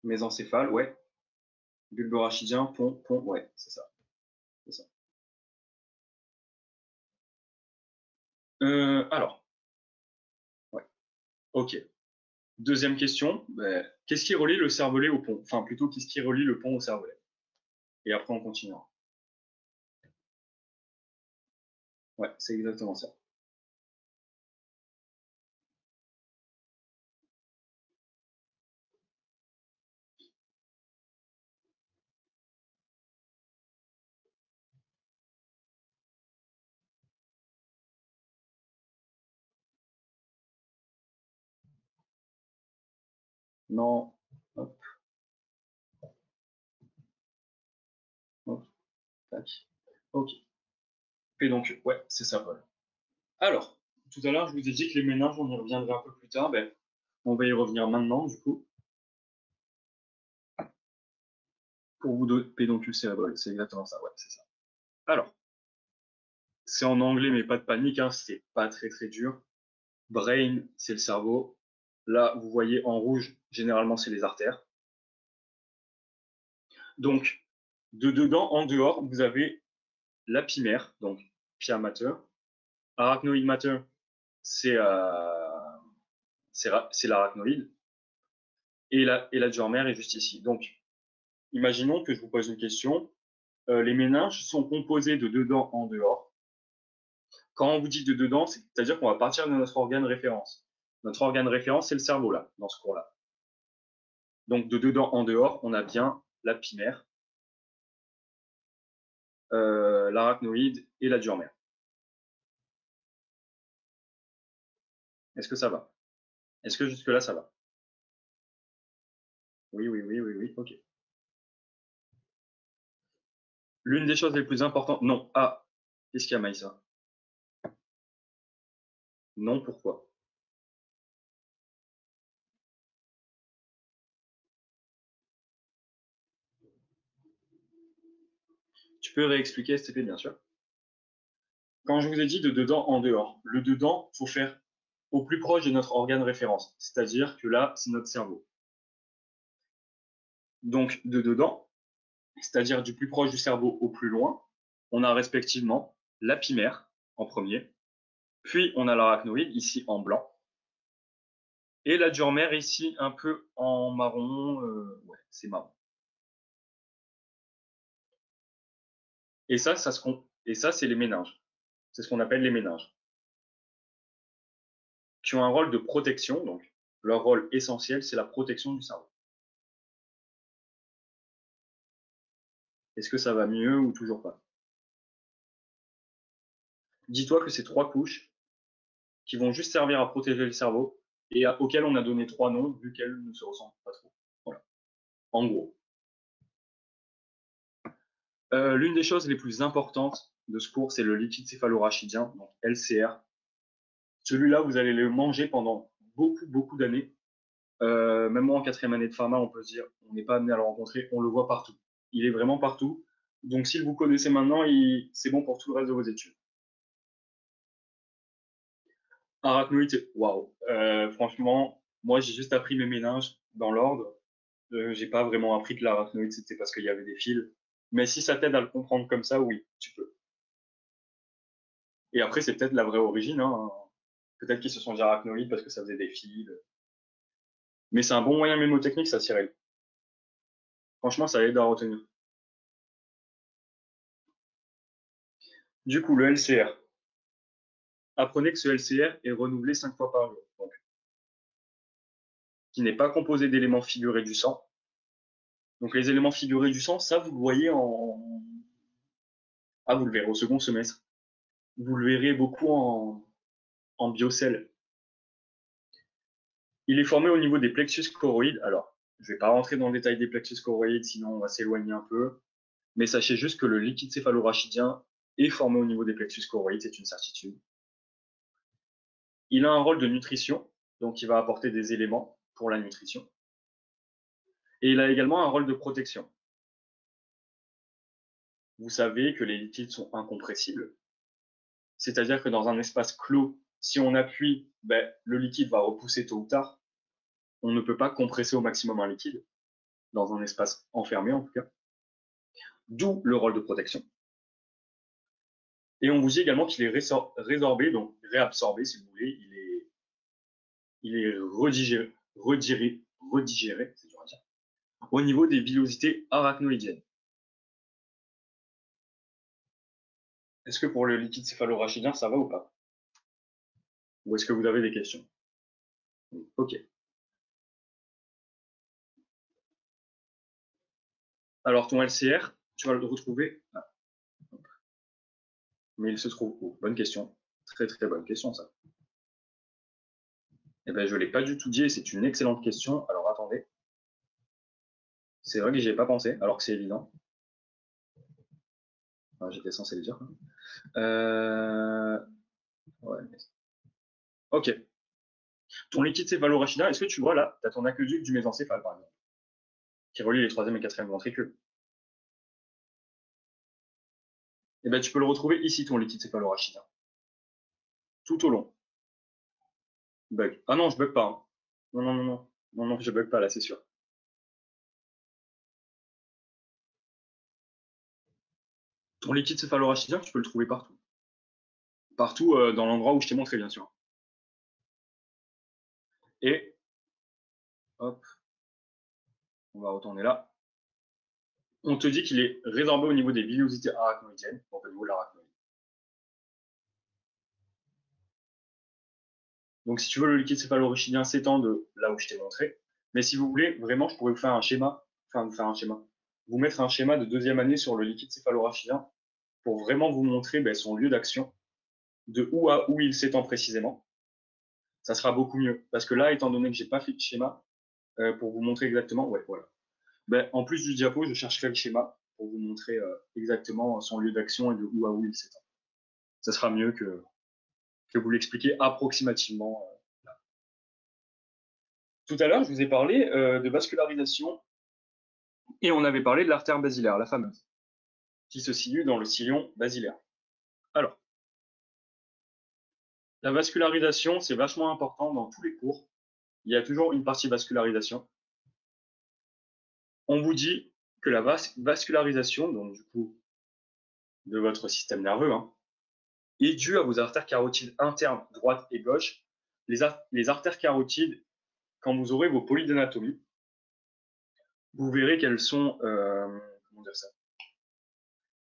Mésencéphale, ouais. Bulbe rachidien, pont, ouais, c'est ça. Ça. Alors, ouais, ok. Deuxième question, ben, qu'est-ce qui relie le cervelet au pont? Enfin, plutôt, qu'est-ce qui relie le pont au cervelet? Et après, on continuera. Ouais, c'est exactement ça. Non, hop, hop, tac. Ok. Et donc, ouais, c'est ça, Paul. Alors, tout à l'heure, je vous ai dit que les méninges, on y reviendrait un peu plus tard. Ben, on va y revenir maintenant, du coup, pour vous donner pédoncule cérébral. C'est exactement ça, ouais, c'est ça. Alors, c'est en anglais, mais pas de panique, hein, c'est pas très très dur. Brain, c'est le cerveau. Là, vous voyez en rouge, généralement, c'est les artères. Donc, de dedans, en dehors, vous avez l'apimère, donc pia mater. Arachnoid mater, c'est l'arachnoïde. Et la dure mère est juste ici. Donc, imaginons que je vous pose une question. Les méninges sont composés de dedans en dehors. Quand on vous dit de dedans, c'est-à-dire qu'on va partir de notre organe référence. Notre organe référence, c'est le cerveau, là, dans ce cours-là. Donc, de dedans en dehors, on a bien l'apimère, l'arachnoïde et la dure mère. Est-ce que ça va? Est-ce que jusque-là, ça va? Oui, oui, oui, oui, oui, ok. L'une des choses les plus importantes. Non. Ah, qu'est-ce qu'il y a, Maïssa? Non, pourquoi? Tu peux réexpliquer, s'il te plaît, bien sûr. Quand je vous ai dit de dedans en dehors, le dedans, faut faire au plus proche de notre organe référence. C'est-à-dire que là, c'est notre cerveau. Donc, de dedans, c'est-à-dire du plus proche du cerveau au plus loin, on a respectivement l'apimère en premier, puis on a l'arachnoïde ici en blanc, et la dure mère ici un peu en marron. Ouais, c'est marron. Et ça, c'est les méninges. C'est ce qu'on appelle les méninges, qui ont un rôle de protection. Donc, leur rôle essentiel, c'est la protection du cerveau. Est-ce que ça va mieux ou toujours pas? Dis-toi que c'est 3 couches qui vont juste servir à protéger le cerveau et auxquelles on a donné 3 noms vu qu'elles ne se ressemblent pas trop. Voilà, en gros. L'une des choses les plus importantes de ce cours, c'est le liquide céphalorachidien, donc LCR. Celui-là, vous allez le manger pendant beaucoup, beaucoup d'années. Même moi, en quatrième année de pharma, on peut se dire, on n'est pas amené à le rencontrer, on le voit partout. Il est vraiment partout. Donc, si vous connaissez maintenant, c'est bon pour tout le reste de vos études. Arachnoïde, waouh. Franchement, moi, j'ai juste appris mes méninges dans l'ordre. J'ai pas vraiment appris que l'arachnoïde, c'était parce qu'il y avait des fils. Mais si ça t'aide à le comprendre comme ça, oui, tu peux. Et après, c'est peut-être la vraie origine, hein. Peut-être qu'ils se sont dit arachnoïdes parce que ça faisait des fils. Mais c'est un bon moyen mémotechnique, ça, Cyril. Franchement, ça aide à retenir. Du coup, le LCR. Apprenez que ce LCR est renouvelé 5 fois par jour. Donc, qui n'est pas composé d'éléments figurés du sang, Donc les éléments figurés du sang, ça vous le voyez Ah, vous le verrez au second semestre. Vous le verrez beaucoup en biocell. Il est formé au niveau des plexus choroïdes. Alors, je ne vais pas rentrer dans le détail des plexus choroïdes, sinon on va s'éloigner un peu. Mais sachez juste que le liquide céphalorachidien est formé au niveau des plexus choroïdes, c'est une certitude. Il a un rôle de nutrition, donc il va apporter des éléments pour la nutrition. Et il a également un rôle de protection. Vous savez que les liquides sont incompressibles. C'est-à-dire que dans un espace clos, si on appuie, le liquide va repousser tôt ou tard. On ne peut pas compresser au maximum un liquide, dans un espace enfermé en tout cas. D'où le rôle de protection. Et on vous dit également qu'il est résorbé, donc réabsorbé si vous voulez, il est redigéré, c'est dur à dire, au niveau des villosités arachnoïdiennes. Est-ce que pour le liquide céphalorachidien, ça va ou pas? Ou est-ce que vous avez des questions? Ok. Alors ton LCR, tu vas le retrouver. Ah. Mais il se trouve où? Bonne question. Très très bonne question ça. Eh ben je ne l'ai pas du tout dit et c'est une excellente question. Alors attendez. C'est vrai que j'y ai pas pensé, alors que c'est évident. Enfin, j'étais censé le dire. Ouais. Ok. Ton liquide céphalorachidien, est-ce que tu vois là, tu as ton aqueduc du mésencéphale par exemple, qui relie les troisième et quatrième ventricules. Eh ben tu peux le retrouver ici, ton liquide céphalorachidien. Tout au long. Bug. Ah non, je bug pas. Hein. Non, non, non, non. Non, non, je bug pas là, c'est sûr. Ton liquide céphalorachidien, tu peux le trouver partout. Partout dans l'endroit où je t'ai montré, bien sûr. Et, hop, on va retourner là. On te dit qu'il est résorbé au niveau des villosités arachnoïdiennes, donc au niveau de l'arachnoïde. Donc si tu veux, le liquide céphalorachidien s'étend de là où je t'ai montré. Mais si vous voulez, vraiment, je pourrais vous faire un schéma, vous mettre un schéma de deuxième année sur le liquide céphalorachidien pour vraiment vous montrer son lieu d'action, de où à où il s'étend précisément. Ça sera beaucoup mieux. Parce que là, étant donné que j'ai pas fait de schéma, pour vous montrer exactement, ouais, voilà. En plus du diapo, je chercherai le schéma pour vous montrer exactement son lieu d'action et de où à où il s'étend. Ça sera mieux que vous l'expliquer approximativement. Tout à l'heure, je vous ai parlé de vascularisation et on avait parlé de l'artère basilaire, la fameuse, qui se situe dans le sillon basilaire. Alors, la vascularisation, c'est vachement important dans tous les cours. Il y a toujours une partie vascularisation. On vous dit que la vascularisation, donc du coup, de votre système nerveux, est due à vos artères carotides internes, droite et gauche. Les artères carotides, quand vous aurez vos polyps d'anatomie, vous verrez qu'elles sont, comment dire ça,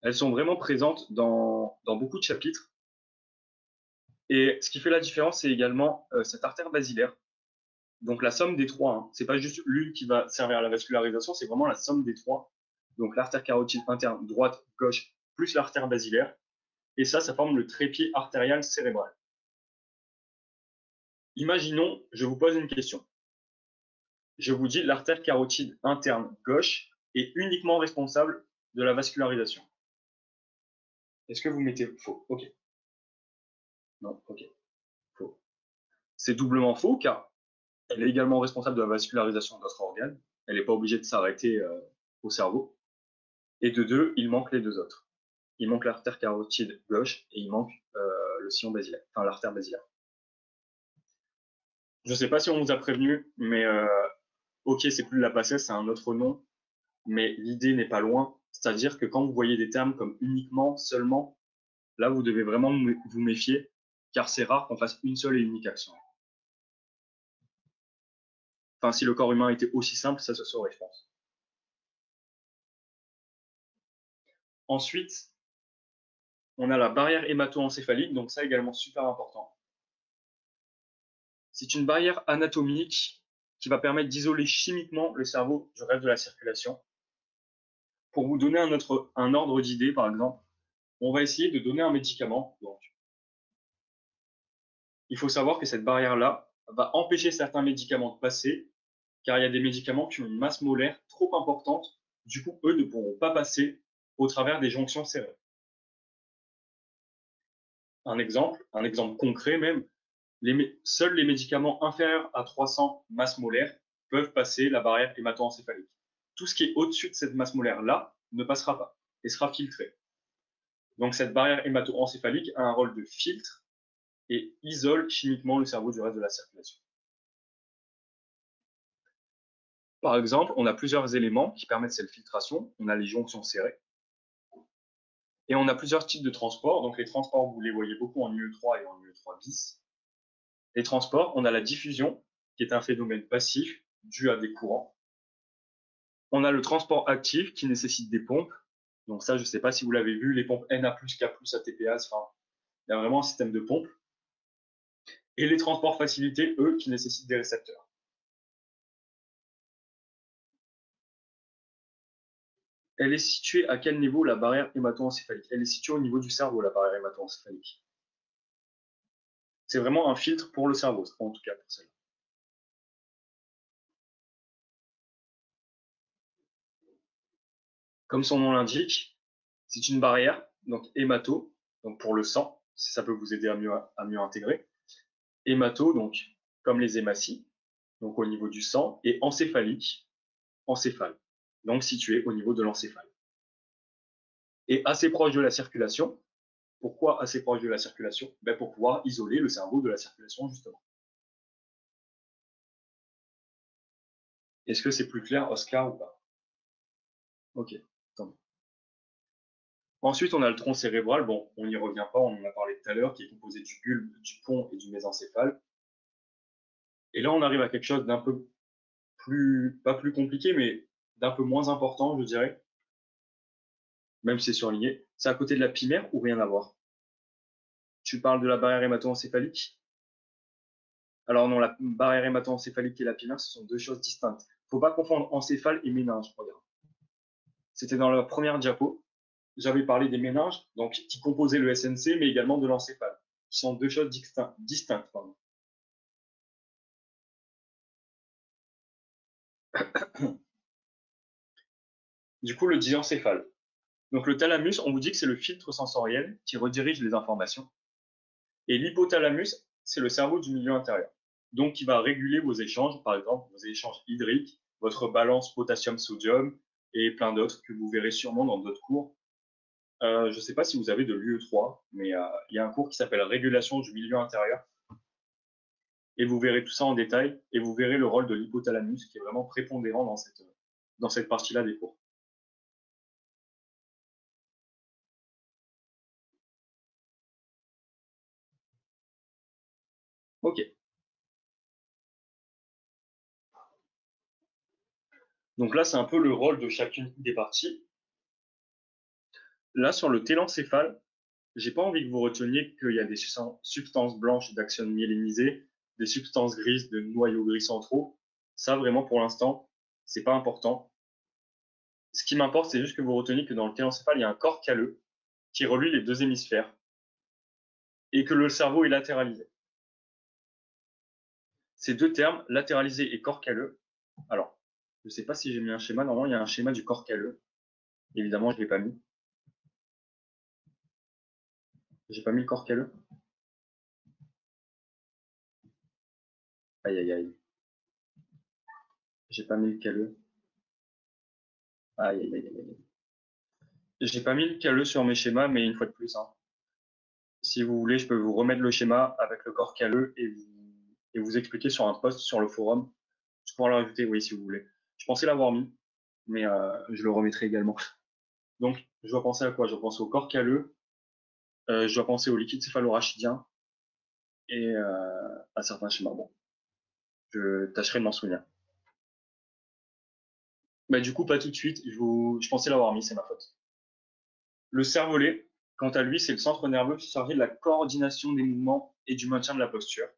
elles sont vraiment présentes dans beaucoup de chapitres. Et ce qui fait la différence, c'est également cette artère basilaire. Donc la somme des trois, c'est pas juste l'une qui va servir à la vascularisation, c'est vraiment la somme des trois. Donc l'artère carotide interne, droite, gauche, plus l'artère basilaire. Et ça forme le trépied artérial cérébral. Imaginons, je vous pose une question. Je vous dis l'artère carotide interne gauche est uniquement responsable de la vascularisation. Est-ce que vous mettez faux? Ok. Non, ok. Faux. C'est doublement faux car elle est également responsable de la vascularisation d'autres organes. Elle n'est pas obligée de s'arrêter au cerveau. Et de deux, il manque les deux autres. Il manque l'artère carotide gauche et il manque le sillon basilaire, enfin l'artère basilaire. Je ne sais pas si on vous a prévenu, mais ok, c'est plus de la passesse, c'est un autre nom, mais l'idée n'est pas loin. C'est-à-dire que quand vous voyez des termes comme uniquement, seulement, là, vous devez vraiment vous méfier, car c'est rare qu'on fasse une seule et unique action. Enfin, si le corps humain était aussi simple, ça se saurait, je pense. Ensuite, on a la barrière hémato-encéphalique, donc ça également super important. C'est une barrière anatomique qui va permettre d'isoler chimiquement le cerveau du reste de la circulation. pour vous donner un ordre d'idée, par exemple, on va essayer de donner un médicament. Donc, il faut savoir que cette barrière-là va empêcher certains médicaments de passer, car il y a des médicaments qui ont une masse molaire trop importante. Du coup, eux ne pourront pas passer au travers des jonctions serrées. Un exemple concret même, seuls les médicaments inférieurs à 300 masses molaires peuvent passer la barrière hémato-encéphalique. Tout ce qui est au-dessus de cette masse molaire-là ne passera pas et sera filtré. Donc cette barrière hémato-encéphalique a un rôle de filtre et isole chimiquement le cerveau du reste de la circulation. Par exemple, on a plusieurs éléments qui permettent cette filtration. On a les jonctions serrées. Et on a plusieurs types de transports. Donc les transports, vous les voyez beaucoup en UE3 et en UE3 bis. Les transports, on a la diffusion, qui est un phénomène passif dû à des courants. On a le transport actif qui nécessite des pompes. Donc ça, je ne sais pas si vous l'avez vu, les pompes Na+, K+, ATPase, enfin, il y a vraiment un système de pompes. Et les transports facilités, eux, qui nécessitent des récepteurs. Elle est située à quel niveau, la barrière hémato-encéphalique? Elle est située au niveau du cerveau, la barrière hémato-encéphalique. C'est vraiment un filtre pour le cerveau, en tout cas pour celle-là. Comme son nom l'indique, c'est une barrière, donc hémato, donc pour le sang, si ça peut vous aider à mieux intégrer. Hémato, donc comme les hématies, donc au niveau du sang, et encéphalique, encéphale, donc situé au niveau de l'encéphale. Et assez proche de la circulation. Pourquoi assez proche de la circulation? Pour pouvoir isoler le cerveau de la circulation, justement. Est-ce que c'est plus clair, Oscar, ou pas? Ok, tant mieux. Ensuite, on a le tronc cérébral. Bon, on n'y revient pas, on en a parlé tout à l'heure, qui est composé du bulbe, du pont et du mésencéphale. Et là, on arrive à quelque chose d'un peu plus, pas plus compliqué, mais d'un peu moins important, je dirais, même si c'est surligné. C'est à côté de la pimère ou rien à voir? Tu parles de la barrière hémato-encéphalique? Alors non, la barrière hémato-encéphalique et la pimère, ce sont deux choses distinctes. Faut pas confondre encéphale et méninge, regarde. C'était dans la première diapo. J'avais parlé des méninges, donc qui composaient le SNC, mais également de l'encéphale, qui sont deux choses distinctes. Pardon. Du coup, le diencéphale. Donc le thalamus, on vous dit que c'est le filtre sensoriel qui redirige les informations. Et l'hypothalamus, c'est le cerveau du milieu intérieur. Donc qui va réguler vos échanges, par exemple vos échanges hydriques, votre balance potassium-sodium et plein d'autres que vous verrez sûrement dans d'autres cours. Je ne sais pas si vous avez de l'UE3, mais il y a un cours qui s'appelle Régulation du milieu intérieur. Et vous verrez tout ça en détail et vous verrez le rôle de l'hypothalamus qui est vraiment prépondérant dans cette partie-là des cours. Ok. Donc là, c'est un peu le rôle de chacune des parties. Là, sur le télencéphale, j'ai pas envie que vous reteniez qu'il y a des substances blanches d'axones myélinisées, des substances grises de noyaux gris centraux. Ça, vraiment, pour l'instant, c'est pas important. Ce qui m'importe, c'est juste que vous reteniez que dans le télencéphale, il y a un corps calleux qui relie les deux hémisphères et que le cerveau est latéralisé. Ces deux termes, latéralisé et corps calleux, alors, je ne sais pas si j'ai mis un schéma. Normalement, il y a un schéma du corps calleux. Évidemment, je ne l'ai pas mis. J'ai pas mis le corps calleux. Aïe, aïe, aïe. J'ai pas mis le calleux. Aïe, aïe, aïe, aïe. J'ai pas mis le calleux sur mes schémas, mais une fois de plus, hein. Si vous voulez, je peux vous remettre le schéma avec le corps calleux et vous expliquer sur un post sur le forum. Je pourrais le rajouter, oui, si vous voulez. Je pensais l'avoir mis, mais je le remettrai également. Donc, je dois penser à quoi? Je dois penser au corps calleux, je dois penser au liquide céphalorachidien et à certains schémas. Bon, je tâcherai de m'en souvenir. Bah, du coup, pas tout de suite. Je pensais l'avoir mis, c'est ma faute. Le cervelet, quant à lui, c'est le centre nerveux qui est chargé de la coordination des mouvements et du maintien de la posture.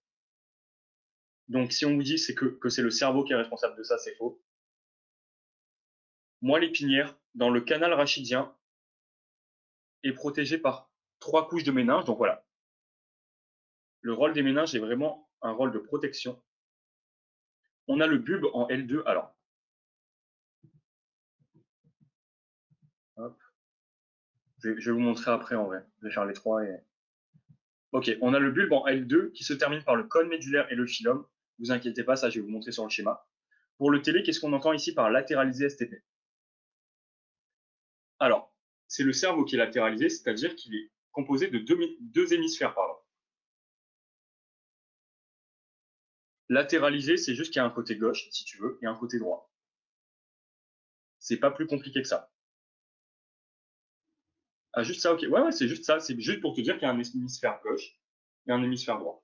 Donc, si on vous dit que c'est le cerveau qui est responsable de ça, c'est faux. Moelle épinière, dans le canal rachidien, est protégée par 3 couches de méninges. Donc voilà, le rôle des méninges est vraiment un rôle de protection. On a le bulbe en L2. Alors, hop, je vais vous montrer après en vrai. Je vais faire les trois. Ok, on a le bulbe en L2 qui se termine par le cône médulaire et le phylum. Vous inquiétez pas, ça je vais vous montrer sur le schéma. Pour le télé, qu'est-ce qu'on entend ici par latéralisé STP? Alors, c'est le cerveau qui est latéralisé, c'est-à-dire qu'il est composé de deux hémisphères. Pardon. Latéralisé, c'est juste qu'il y a un côté gauche, si tu veux, et un côté droit. C'est pas plus compliqué que ça. Ah, juste ça, ok. Ouais, c'est juste ça. C'est juste pour te dire qu'il y a un hémisphère gauche et un hémisphère droit.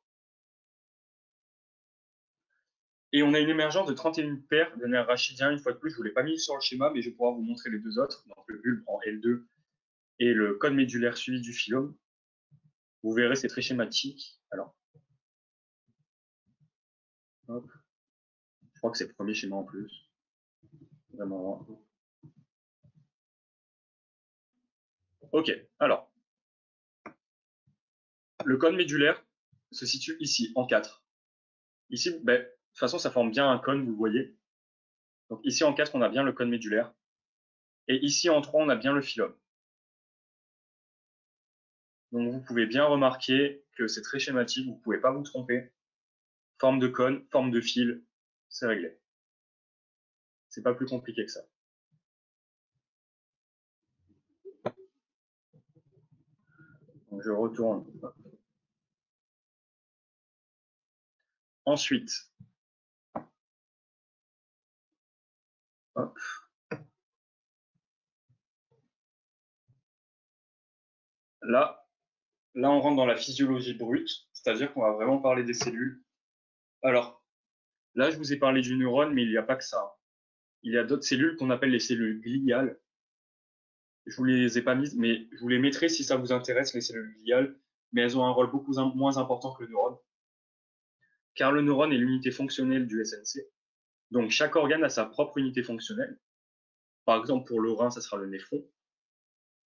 Et on a une émergence de 31 paires de nerfs rachidiens. Une fois de plus, je ne vous l'ai pas mis sur le schéma, mais je vais pouvoir vous montrer les deux autres. Donc le bulbe en L2 et le cône médulaire suivi du phylum. Vous verrez, c'est très schématique. Alors, hop. Je crois que c'est le premier schéma en plus. Vraiment. Ok, alors, le cône médulaire se situe ici, en 4. Ici, ben, de toute façon, ça forme bien un cône, vous voyez. Donc ici, en 4, on a bien le cône médulaire. Et ici, en 3, on a bien le phylum. Donc vous pouvez bien remarquer que c'est très schématique, vous ne pouvez pas vous tromper. Forme de cône, forme de fil, c'est réglé. C'est pas plus compliqué que ça. Donc je retourne. Ensuite, hop. Là, on rentre dans la physiologie brute, c'est-à-dire qu'on va vraiment parler des cellules. Alors, là, je vous ai parlé du neurone, mais il n'y a pas que ça. Il y a d'autres cellules qu'on appelle les cellules gliales. Je vous les ai pas mises, mais je vous les mettrai si ça vous intéresse, les cellules gliales, mais elles ont un rôle beaucoup moins important que le neurone. Car le neurone est l'unité fonctionnelle du SNC. Donc, chaque organe a sa propre unité fonctionnelle. Par exemple, pour le rein, ça sera le néphron.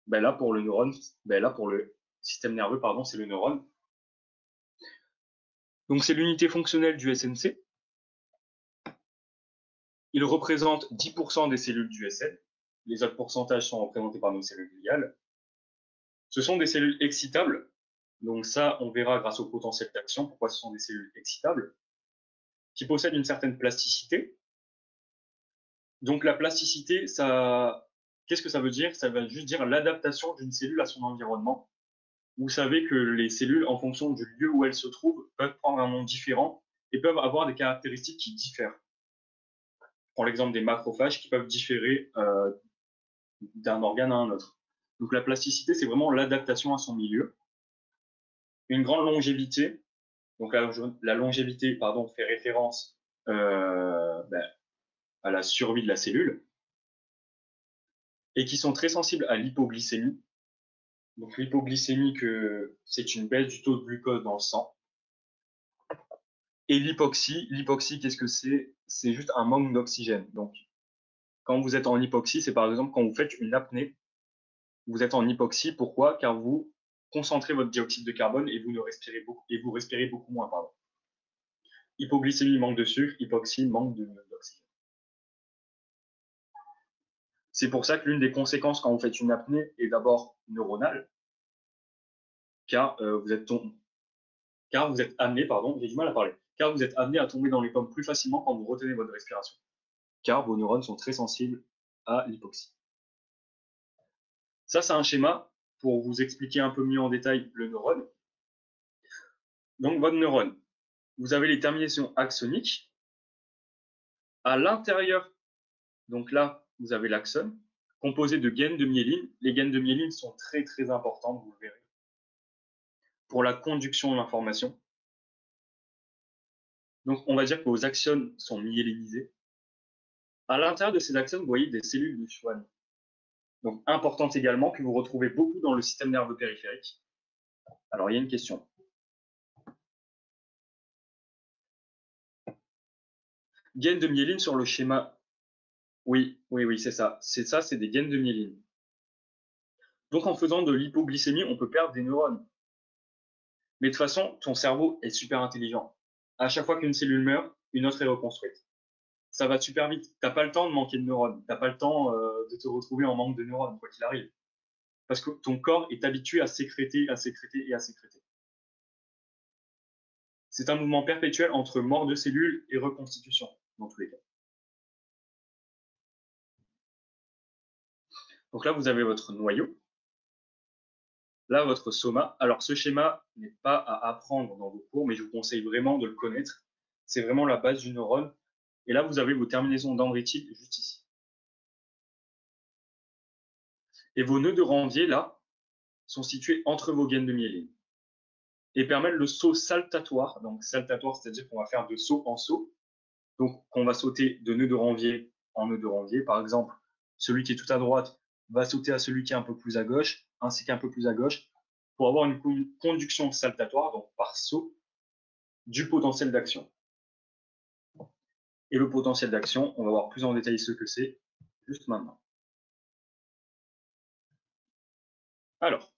Ben là, pour le neurone, ben là, pour le système nerveux, pardon, c'est le neurone. Donc, c'est l'unité fonctionnelle du SNC. Il représente 10% des cellules du SN. Les autres pourcentages sont représentés par nos cellules gliales. Ce sont des cellules excitables. Donc ça, on verra grâce au potentiel d'action pourquoi ce sont des cellules excitables, qui possèdent une certaine plasticité. Donc la plasticité, ça, qu'est-ce que ça veut dire? Ça veut juste dire l'adaptation d'une cellule à son environnement. Vous savez que les cellules, en fonction du lieu où elles se trouvent, peuvent prendre un nom différent et peuvent avoir des caractéristiques qui diffèrent. Je prends l'exemple des macrophages qui peuvent différer d'un organe à un autre. Donc la plasticité, c'est vraiment l'adaptation à son milieu. Une grande longévité, donc la longévité, pardon, fait référence ben, à la survie de la cellule, et qui sont très sensibles à l'hypoglycémie. Donc l'hypoglycémie, c'est une baisse du taux de glucose dans le sang. Et l'hypoxie, qu'est-ce que c'est? C'est juste un manque d'oxygène. Donc quand vous êtes en hypoxie, c'est par exemple quand vous faites une apnée, vous êtes en hypoxie. Pourquoi? Car vous concentrez votre dioxyde de carbone et vous respirez beaucoup moins. Pardon. Hypoglycémie, manque de sucre, hypoxie, manque d'oxygène. C'est pour ça que l'une des conséquences quand vous faites une apnée est d'abord neuronale, car vous êtes amené, pardon, j'ai du mal à parler, car vous êtes amené à tomber dans les pommes plus facilement quand vous retenez votre respiration, car vos neurones sont très sensibles à l'hypoxie. Ça, c'est un schéma pour vous expliquer un peu mieux en détail le neurone. Donc, votre neurone, vous avez les terminaisons axoniques. À l'intérieur, donc là, vous avez l'axone, composé de gaines de myéline. Les gaines de myéline sont très, très importantes, vous le verrez, pour la conduction de l'information. Donc, on va dire que vos axones sont myélinisés. À l'intérieur de ces axones, vous voyez des cellules de Schwann. Donc, importante également, que vous retrouvez beaucoup dans le système nerveux périphérique. Alors, il y a une question. Gaine de myéline sur le schéma Oui, oui, oui, c'est ça. C'est ça, c'est des gaines de myéline. Donc, en faisant de l'hypoglycémie, on peut perdre des neurones. Mais de toute façon, ton cerveau est super intelligent. À chaque fois qu'une cellule meurt, une autre est reconstruite. Ça va super vite. T'as pas le temps de manquer de neurones. T'as pas le temps de te retrouver en manque de neurones, quoi qu'il arrive. Parce que ton corps est habitué à sécréter, à sécréter et à sécréter. C'est un mouvement perpétuel entre mort de cellules et reconstitution, dans tous les cas. Donc là, vous avez votre noyau. Là, votre soma. Alors, ce schéma n'est pas à apprendre dans vos cours, mais je vous conseille vraiment de le connaître. C'est vraiment la base du neurone. Et là, vous avez vos terminaisons dendritiques juste ici. Et vos nœuds de Ranvier, là, sont situés entre vos gaines de myéline et permettent le saut saltatoire. Donc, saltatoire, c'est-à-dire qu'on va faire de saut en saut. Donc, on va sauter de nœud de Ranvier en nœud de Ranvier. Par exemple, celui qui est tout à droite va sauter à celui qui est un peu plus à gauche, ainsi qu'un peu plus à gauche, pour avoir une conduction saltatoire, donc par saut, du potentiel d'action. Et le potentiel d'action, on va voir plus en détail ce que c'est juste maintenant. Alors,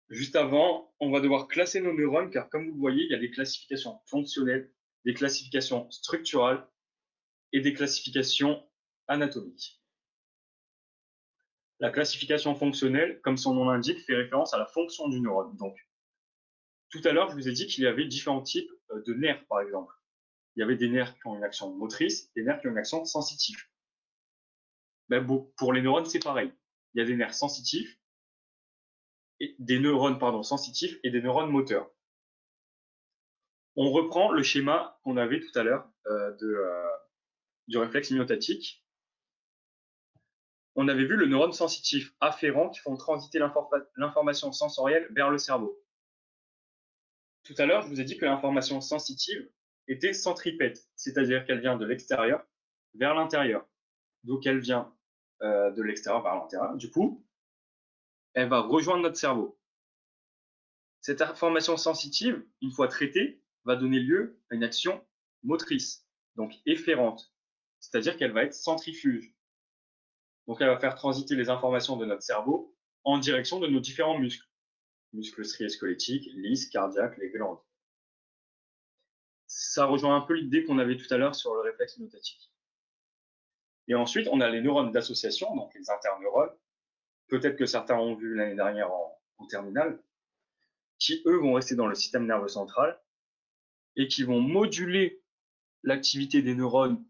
juste avant, on va devoir classer nos neurones, car comme vous le voyez, il y a des classifications fonctionnelles, des classifications structurales et des classifications anatomiques. La classification fonctionnelle, comme son nom l'indique, fait référence à la fonction du neurone. Donc, tout à l'heure, je vous ai dit qu'il y avait différents types de nerfs, par exemple. Il y avait des nerfs qui ont une action motrice, des nerfs qui ont une action sensitive. Ben, bon, pour les neurones, c'est pareil. Il y a des nerfs sensitifs, et des neurones sensitifs et des neurones moteurs. On reprend le schéma qu'on avait tout à l'heure du réflexe myotatique. On avait vu le neurone sensitif afférent qui font transiter l'information sensorielle vers le cerveau. Tout à l'heure, je vous ai dit que l'information sensitive était centripète, c'est-à-dire qu'elle vient de l'extérieur vers l'intérieur. Donc elle vient de l'extérieur vers l'intérieur. Du coup, elle va rejoindre notre cerveau. Cette information sensitive, une fois traitée, va donner lieu à une action motrice, donc efférente, c'est-à-dire qu'elle va être centrifuge. Donc elle va faire transiter les informations de notre cerveau en direction de nos différents muscles, muscles striés-squelettiques, lisses, cardiaques, les glandes. Ça rejoint un peu l'idée qu'on avait tout à l'heure sur le réflexe myotatique. Et ensuite, on a les neurones d'association, donc les interneurones. Peut-être que certains ont vu l'année dernière en terminale, qui eux vont rester dans le système nerveux central et qui vont moduler l'activité des neurones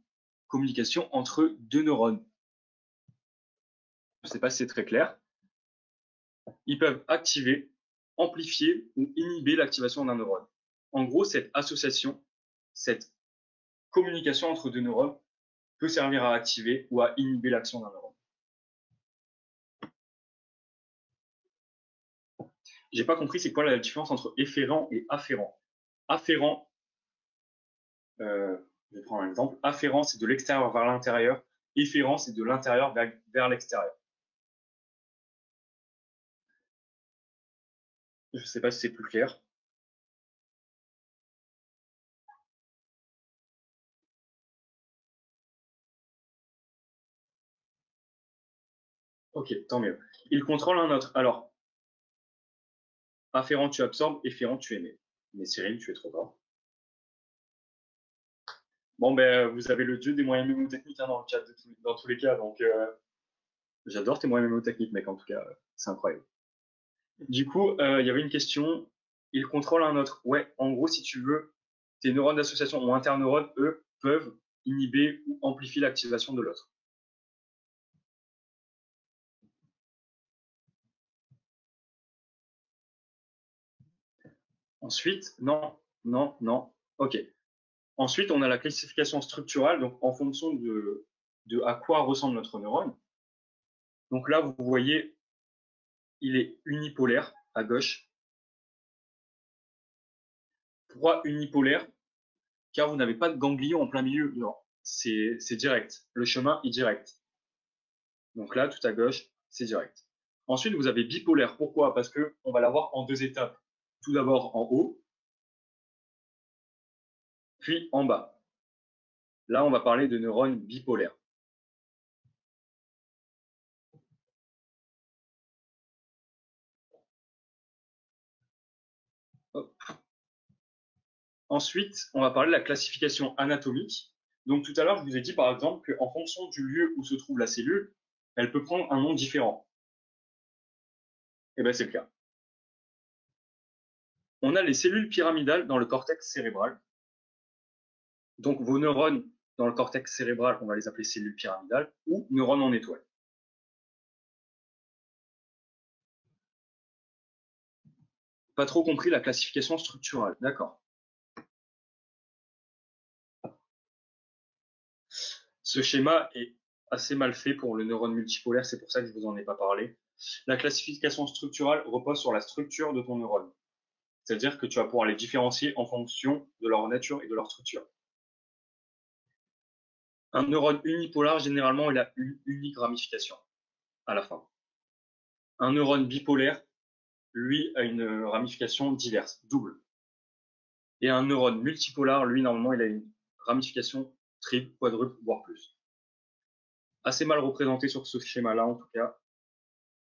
communication entre deux neurones. Je ne sais pas si c'est très clair. Ils peuvent activer, amplifier ou inhiber l'activation d'un neurone. En gros, cette association, cette communication entre deux neurones peut servir à activer ou à inhiber l'action d'un neurone. J'ai pas compris c'est quoi la différence entre efférent et afférent. Afférent, je vais prendre un exemple. Afférent, c'est de l'extérieur vers l'intérieur. Efférent, c'est de l'intérieur vers l'extérieur. Je ne sais pas si c'est plus clair. Ok, tant mieux. Ils contrôlent un autre. Alors, afférent, tu absorbes, efférent, tu émets. Mais Cyril, tu es trop fort. Bon, ben, vous avez le dieu des moyens mémotechniques dans le chat dans tous les cas, donc j'adore tes moyens mémotechniques, mec, en tout cas, c'est incroyable. Du coup, il y avait une question, ils contrôlent un autre. Ouais, en gros, si tu veux, tes neurones d'association ou interneurones, eux, peuvent inhiber ou amplifier l'activation de l'autre. Ensuite, non, non, non. Ok. Ensuite, on a la classification structurale, donc en fonction de à quoi ressemble notre neurone. Donc là, vous voyez, il est unipolaire à gauche. Pourquoi unipolaire? Car vous n'avez pas de ganglion en plein milieu. Non, c'est direct. Le chemin est direct. Donc là, tout à gauche, c'est direct. Ensuite, vous avez bipolaire. Pourquoi? Parce qu'on va l'avoir en deux étapes. Tout d'abord en haut, puis en bas. Là, on va parler de neurones bipolaires. Ensuite, on va parler de la classification anatomique. Donc tout à l'heure, je vous ai dit par exemple qu'en fonction du lieu où se trouve la cellule, elle peut prendre un nom différent. Et bien c'est le cas. On a les cellules pyramidales dans le cortex cérébral. Donc vos neurones dans le cortex cérébral, on va les appeler cellules pyramidales ou neurones en étoile. Pas trop compris la classification structurale, d'accord. Ce schéma est assez mal fait pour le neurone multipolaire, c'est pour ça que je vous en ai pas parlé. La classification structurale repose sur la structure de ton neurone. C'est-à-dire que tu vas pouvoir les différencier en fonction de leur nature et de leur structure. Un neurone unipolaire, généralement, il a une unique ramification à la fin. Un neurone bipolaire, lui, a une ramification diverse, double. Et un neurone multipolaire, lui, normalement, il a une ramification triple, quadruple, voire plus. Assez mal représenté sur ce schéma-là, en tout cas.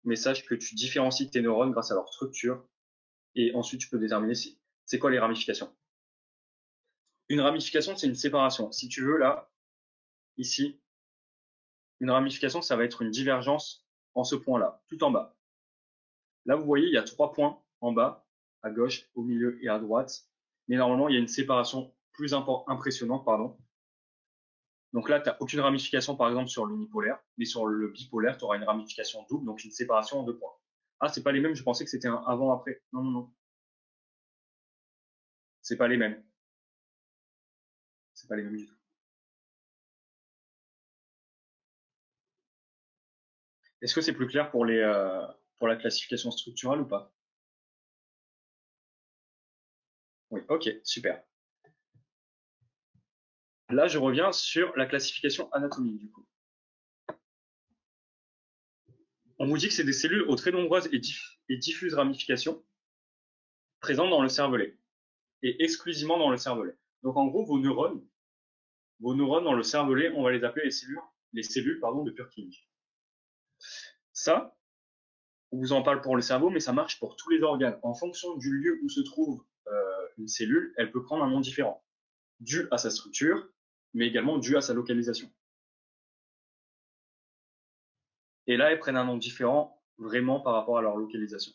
Mais sache que tu différencies tes neurones grâce à leur structure. Et ensuite, tu peux déterminer c'est quoi les ramifications. Une ramification, c'est une séparation. Si tu veux, là, ici, une ramification, ça va être une divergence en ce point-là, tout en bas. Là, vous voyez, il y a 3 points en bas, à gauche, au milieu et à droite. Mais normalement, il y a une séparation plus impressionnante, pardon. Donc là, tu n'as aucune ramification, par exemple, sur l'unipolaire, mais sur le bipolaire, tu auras une ramification double, donc une séparation en 2 points. Ah, c'est pas les mêmes, je pensais que c'était un avant-après. Non, non, non. C'est pas les mêmes. C'est pas les mêmes du tout. Est-ce que c'est plus clair pour la classification structurale ou pas? Oui, ok, super. Là, je reviens sur la classification anatomique, du coup. On vous dit que c'est des cellules aux très nombreuses et diffuses ramifications présentes dans le cervelet, et exclusivement dans le cervelet. Donc en gros, vos neurones dans le cervelet, on va les appeler les cellules de Purkinje. Ça, on vous en parle pour le cerveau, mais ça marche pour tous les organes. En fonction du lieu où se trouve une cellule, elle peut prendre un nom différent, dû à sa structure, mais également dû à sa localisation. Et là, elles prennent un nom différent vraiment par rapport à leur localisation.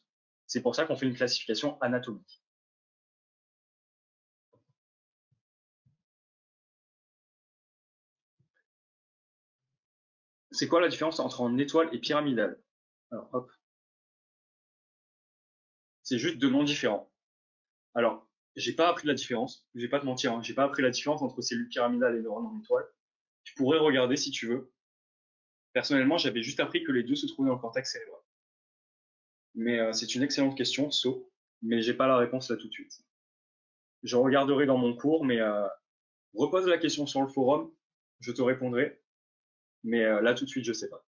C'est pour ça qu'on fait une classification anatomique. C'est quoi la différence entre en étoile et pyramidale? Alors, hop. C'est juste deux noms différents. Alors, j'ai pas appris la différence. Je vais pas te mentir, hein. J'ai pas appris la différence entre cellules pyramidales et neurones en étoile. Tu pourrais regarder si tu veux. Personnellement, j'avais juste appris que les deux se trouvaient dans le cortex cérébral. Mais c'est une excellente question, mais j'ai pas la réponse là tout de suite. Je regarderai dans mon cours, mais repose la question sur le forum, je te répondrai. Mais là tout de suite, je sais pas.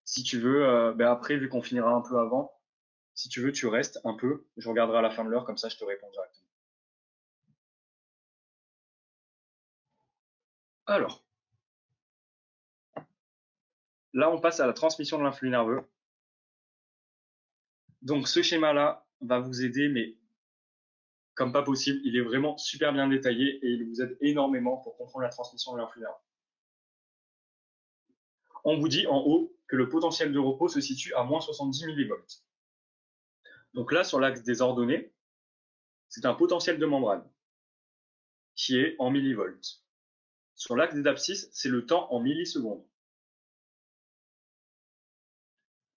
Si tu veux, après, vu qu'on finira un peu avant, si tu veux, tu restes un peu. Je regarderai à la fin de l'heure, comme ça je te réponds directement. Alors, là, on passe à la transmission de l'influx nerveux. Donc, ce schéma-là va vous aider, mais comme pas possible. Il est vraiment super bien détaillé et il vous aide énormément pour comprendre la transmission de l'influx nerveux. On vous dit en haut que le potentiel de repos se situe à moins 70 millivolts. Donc là, sur l'axe des ordonnées, c'est un potentiel de membrane qui est en millivolts. Sur l'axe des abscisses, c'est le temps en millisecondes.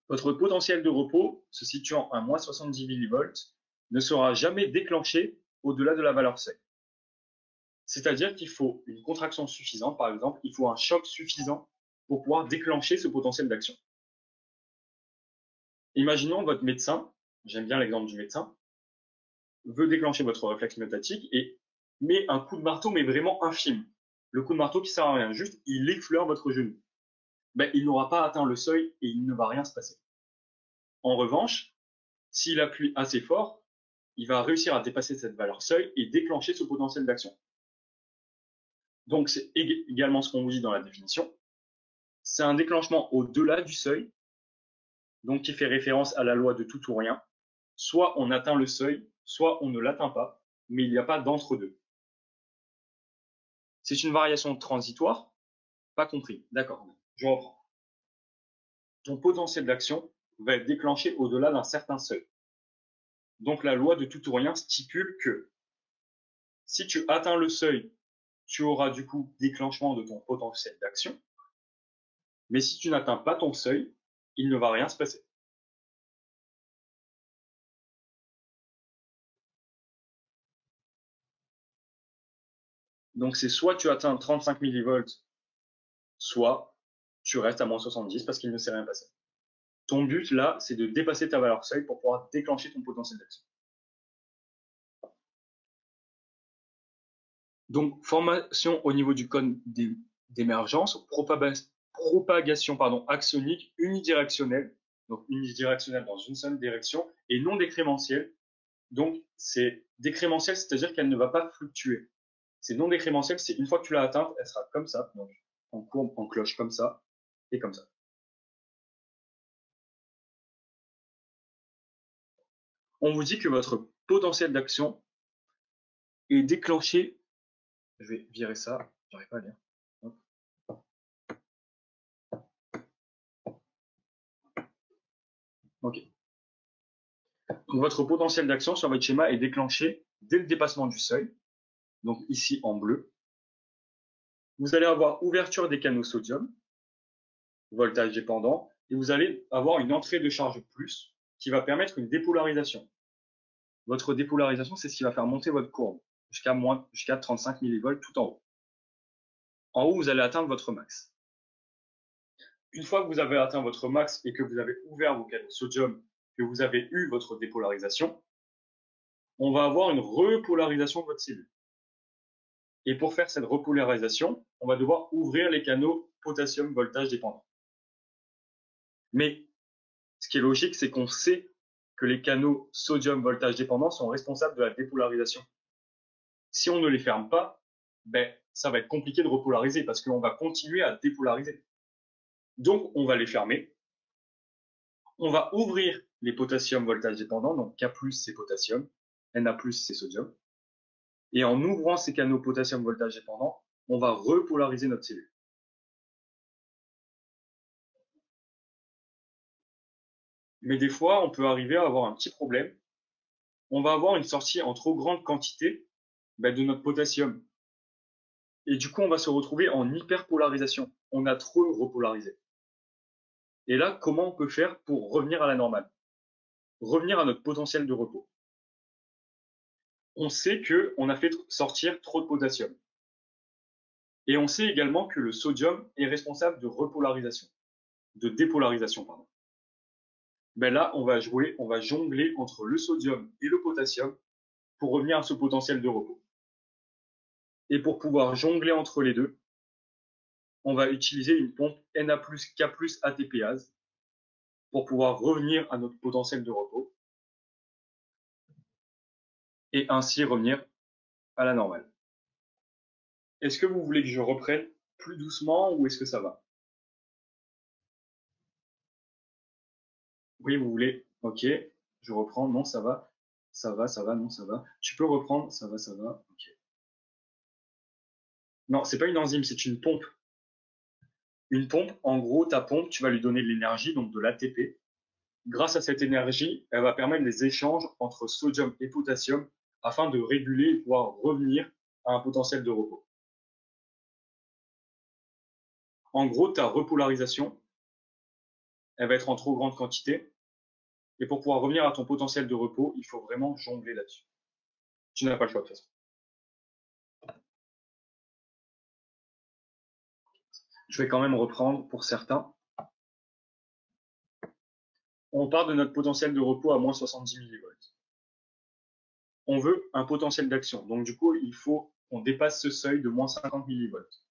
Votre potentiel de repos, se situant à moins 70 millivolts, ne sera jamais déclenché au-delà de la valeur seuil. C'est-à-dire qu'il faut une contraction suffisante, par exemple, il faut un choc suffisant pour pouvoir déclencher ce potentiel d'action. Imaginons votre médecin, j'aime bien l'exemple du médecin, veut déclencher votre réflexe myotatique et met un coup de marteau, mais vraiment infime. Le coup de marteau qui sert à rien, juste il effleure votre genou. Il n'aura pas atteint le seuil et il ne va rien se passer. En revanche, s'il appuie assez fort, il va réussir à dépasser cette valeur seuil et déclencher ce potentiel d'action. Donc c'est également ce qu'on vous dit dans la définition. C'est un déclenchement au-delà du seuil, donc qui fait référence à la loi de tout ou rien. soit on atteint le seuil, soit on ne l'atteint pas, mais il n'y a pas d'entre-deux. C'est une variation transitoire, pas compris. D'accord, je reprends. Ton potentiel d'action va être déclenché au-delà d'un certain seuil. Donc la loi de tout ou rien stipule que si tu atteins le seuil, tu auras du coup déclenchement de ton potentiel d'action, mais si tu n'atteins pas ton seuil, il ne va rien se passer. Donc c'est soit tu atteins 35 millivolts, soit tu restes à moins 70 parce qu'il ne s'est rien passé. Ton but là, c'est de dépasser ta valeur seuil pour pouvoir déclencher ton potentiel d'action. Donc formation au niveau du cône d'émergence, propagation axionique unidirectionnelle, donc unidirectionnelle dans une seule direction, et non décrémentielle. Donc c'est décrémentielle, c'est-à-dire qu'elle ne va pas fluctuer. C'est non décrémentiel, c'est une fois que tu l'as atteinte, elle sera comme ça, donc en courbe, en cloche comme ça, et comme ça. On vous dit que votre potentiel d'action est déclenché. Je vais virer ça, j'arrive pas à lire. Ok. Donc votre potentiel d'action sur votre schéma est déclenché dès le dépassement du seuil, donc ici en bleu. Vous allez avoir ouverture des canaux sodium, voltage dépendant, et vous allez avoir une entrée de charge plus qui va permettre une dépolarisation. Votre dépolarisation, c'est ce qui va faire monter votre courbe jusqu'à 35 millivolts tout en haut. En haut, vous allez atteindre votre max. Une fois que vous avez atteint votre max et que vous avez ouvert vos canaux sodium, que vous avez eu votre dépolarisation, on va avoir une repolarisation de votre cellule. Et pour faire cette repolarisation, on va devoir ouvrir les canaux potassium voltage dépendant. Mais ce qui est logique, c'est qu'on sait que les canaux sodium voltage dépendant sont responsables de la dépolarisation. Si on ne les ferme pas, ça va être compliqué de repolariser parce qu'on va continuer à dépolariser. Donc, on va les fermer. On va ouvrir les potassium voltage dépendants, donc K+, c'est potassium, Na+, c'est sodium. Et en ouvrant ces canaux potassium voltage dépendants, on va repolariser notre cellule. Mais des fois, on peut arriver à avoir un petit problème. On va avoir une sortie en trop grande quantité de notre potassium. Et du coup, on va se retrouver en hyperpolarisation. On a trop repolarisé. Et là, comment on peut faire pour revenir à la normale? Revenir à notre potentiel de repos. On sait qu'on a fait sortir trop de potassium. Et on sait également que le sodium est responsable de repolarisation, de dépolarisation, pardon. Là, on va jongler entre le sodium et le potassium pour revenir à ce potentiel de repos. Et pour pouvoir jongler entre les deux, on va utiliser une pompe Na+, K+, ATPase pour pouvoir revenir à notre potentiel de repos et ainsi revenir à la normale. Est-ce que vous voulez que je reprenne plus doucement ou est-ce que ça va? Oui, vous voulez? Ok, je reprends. Non, ça va. Ça va, non, ça va. Tu peux reprendre. Ça va, ça va. Ok. Non, c'est pas une enzyme, c'est une pompe. Une pompe, en gros, ta pompe, tu vas lui donner de l'énergie, donc de l'ATP. Grâce à cette énergie, elle va permettre les échanges entre sodium et potassium afin de réguler et pouvoir revenir à un potentiel de repos. En gros, ta repolarisation, elle va être en trop grande quantité. Et pour pouvoir revenir à ton potentiel de repos, il faut vraiment jongler là-dessus. Tu n'as pas le choix de toute façon. Je vais quand même reprendre pour certains. On part de notre potentiel de repos à moins 70 millivolts. On veut un potentiel d'action. Donc du coup, il faut qu'on dépasse ce seuil de moins 50 millivolts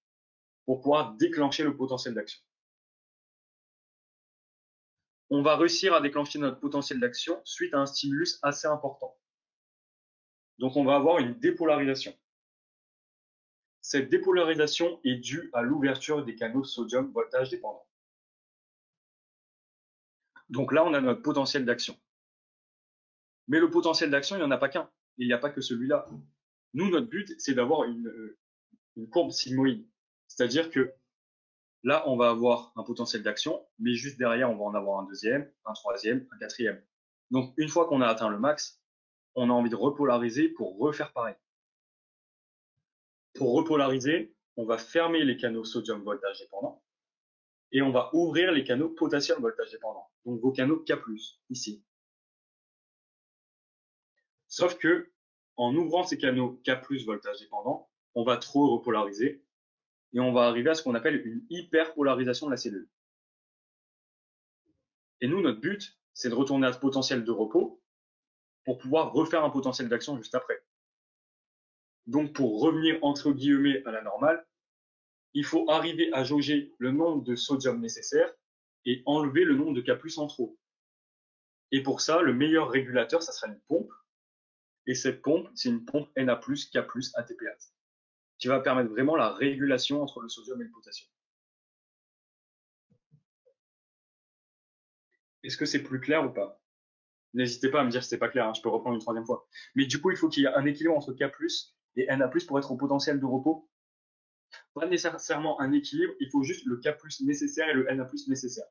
pour pouvoir déclencher le potentiel d'action. On va réussir à déclencher notre potentiel d'action suite à un stimulus assez important. Donc on va avoir une dépolarisation. Cette dépolarisation est due à l'ouverture des canaux sodium voltage dépendant. Donc là, on a notre potentiel d'action. Mais le potentiel d'action, il n'y en a pas qu'un. Il n'y a pas que celui-là. Nous, notre but, c'est d'avoir une courbe sigmoïde. C'est-à-dire que là, on va avoir un potentiel d'action, mais juste derrière, on va en avoir un deuxième, un troisième, un quatrième. Donc, une fois qu'on a atteint le max, on a envie de repolariser pour refaire pareil. Pour repolariser, on va fermer les canaux sodium voltage dépendant et on va ouvrir les canaux potassium voltage dépendant. Donc vos canaux K+, ici. Sauf que, en ouvrant ces canaux K+, voltage dépendant, on va trop repolariser et on va arriver à ce qu'on appelle une hyperpolarisation de la cellule. Et nous, notre but, c'est de retourner à ce potentiel de repos pour pouvoir refaire un potentiel d'action juste après. Donc pour revenir entre guillemets à la normale, il faut arriver à jauger le nombre de sodium nécessaire et enlever le nombre de K+ en trop. Et pour ça, le meilleur régulateur, ça sera une pompe. Et cette pompe, c'est une pompe Na+, K+, ATPase, qui va permettre vraiment la régulation entre le sodium et le potassium. Est-ce que c'est plus clair ou pas? N'hésitez pas à me dire si c'est pas clair, hein, je peux reprendre une troisième fois. Mais du coup, il faut qu'il y ait un équilibre entre K+, et Na+, pour être au potentiel de repos. Pas nécessairement un équilibre, il faut juste le K+ nécessaire et le Na+ nécessaire.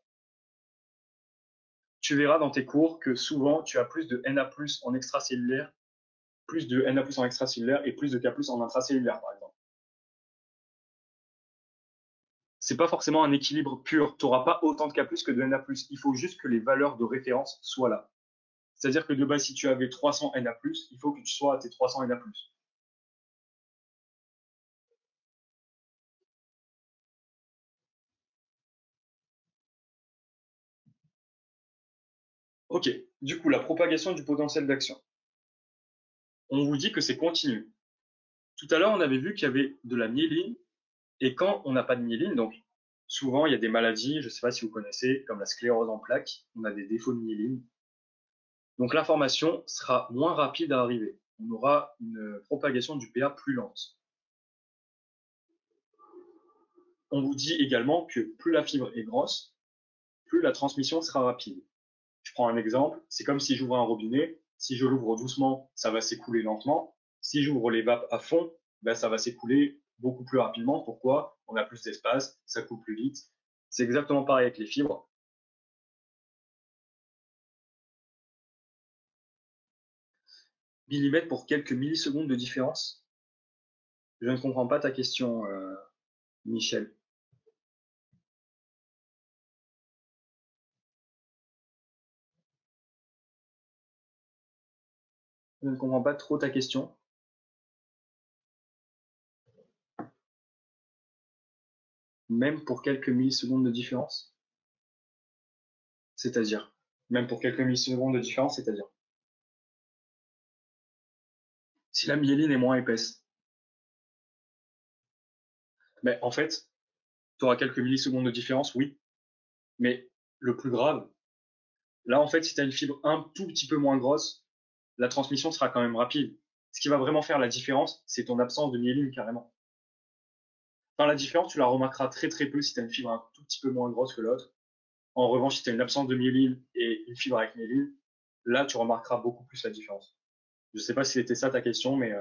Tu verras dans tes cours que souvent, tu as plus de Na+ en extracellulaire, plus de Na+ en extracellulaire et plus de K+ en intracellulaire, par exemple. C'est pas forcément un équilibre pur. Tu n'auras pas autant de K+ que de Na+. Il faut juste que les valeurs de référence soient là. C'est-à-dire que de base, si tu avais 300 Na+, il faut que tu sois à tes 300 Na+. Ok, du coup, la propagation du potentiel d'action. On vous dit que c'est continu. Tout à l'heure, on avait vu qu'il y avait de la myéline, et quand on n'a pas de myéline, donc souvent il y a des maladies, je ne sais pas si vous connaissez, comme la sclérose en plaques, on a des défauts de myéline. Donc l'information sera moins rapide à arriver. On aura une propagation du PA plus lente. On vous dit également que plus la fibre est grosse, plus la transmission sera rapide. Je prends un exemple, c'est comme si j'ouvre un robinet, si je l'ouvre doucement, ça va s'écouler lentement. Si j'ouvre les vapes à fond, ben, ça va s'écouler beaucoup plus rapidement. Pourquoi? On a plus d'espace, ça coule plus vite. C'est exactement pareil avec les fibres. Millimètres pour quelques millisecondes de différence. Je ne comprends pas ta question, Michel. Je ne comprends pas trop ta question. Même pour quelques millisecondes de différence? C'est-à-dire? Même pour quelques millisecondes de différence, c'est-à-dire? Si la myéline est moins épaisse. Mais en fait, tu auras quelques millisecondes de différence, oui. Mais le plus grave, là, en fait, si tu as une fibre un tout petit peu moins grosse, la transmission sera quand même rapide. Ce qui va vraiment faire la différence, c'est ton absence de myéline carrément. Enfin, la différence, tu la remarqueras très très peu si tu as une fibre un tout petit peu moins grosse que l'autre. En revanche, si tu as une absence de myéline et une fibre avec myéline, là, tu remarqueras beaucoup plus la différence. Je sais pas si c'était ça ta question, mais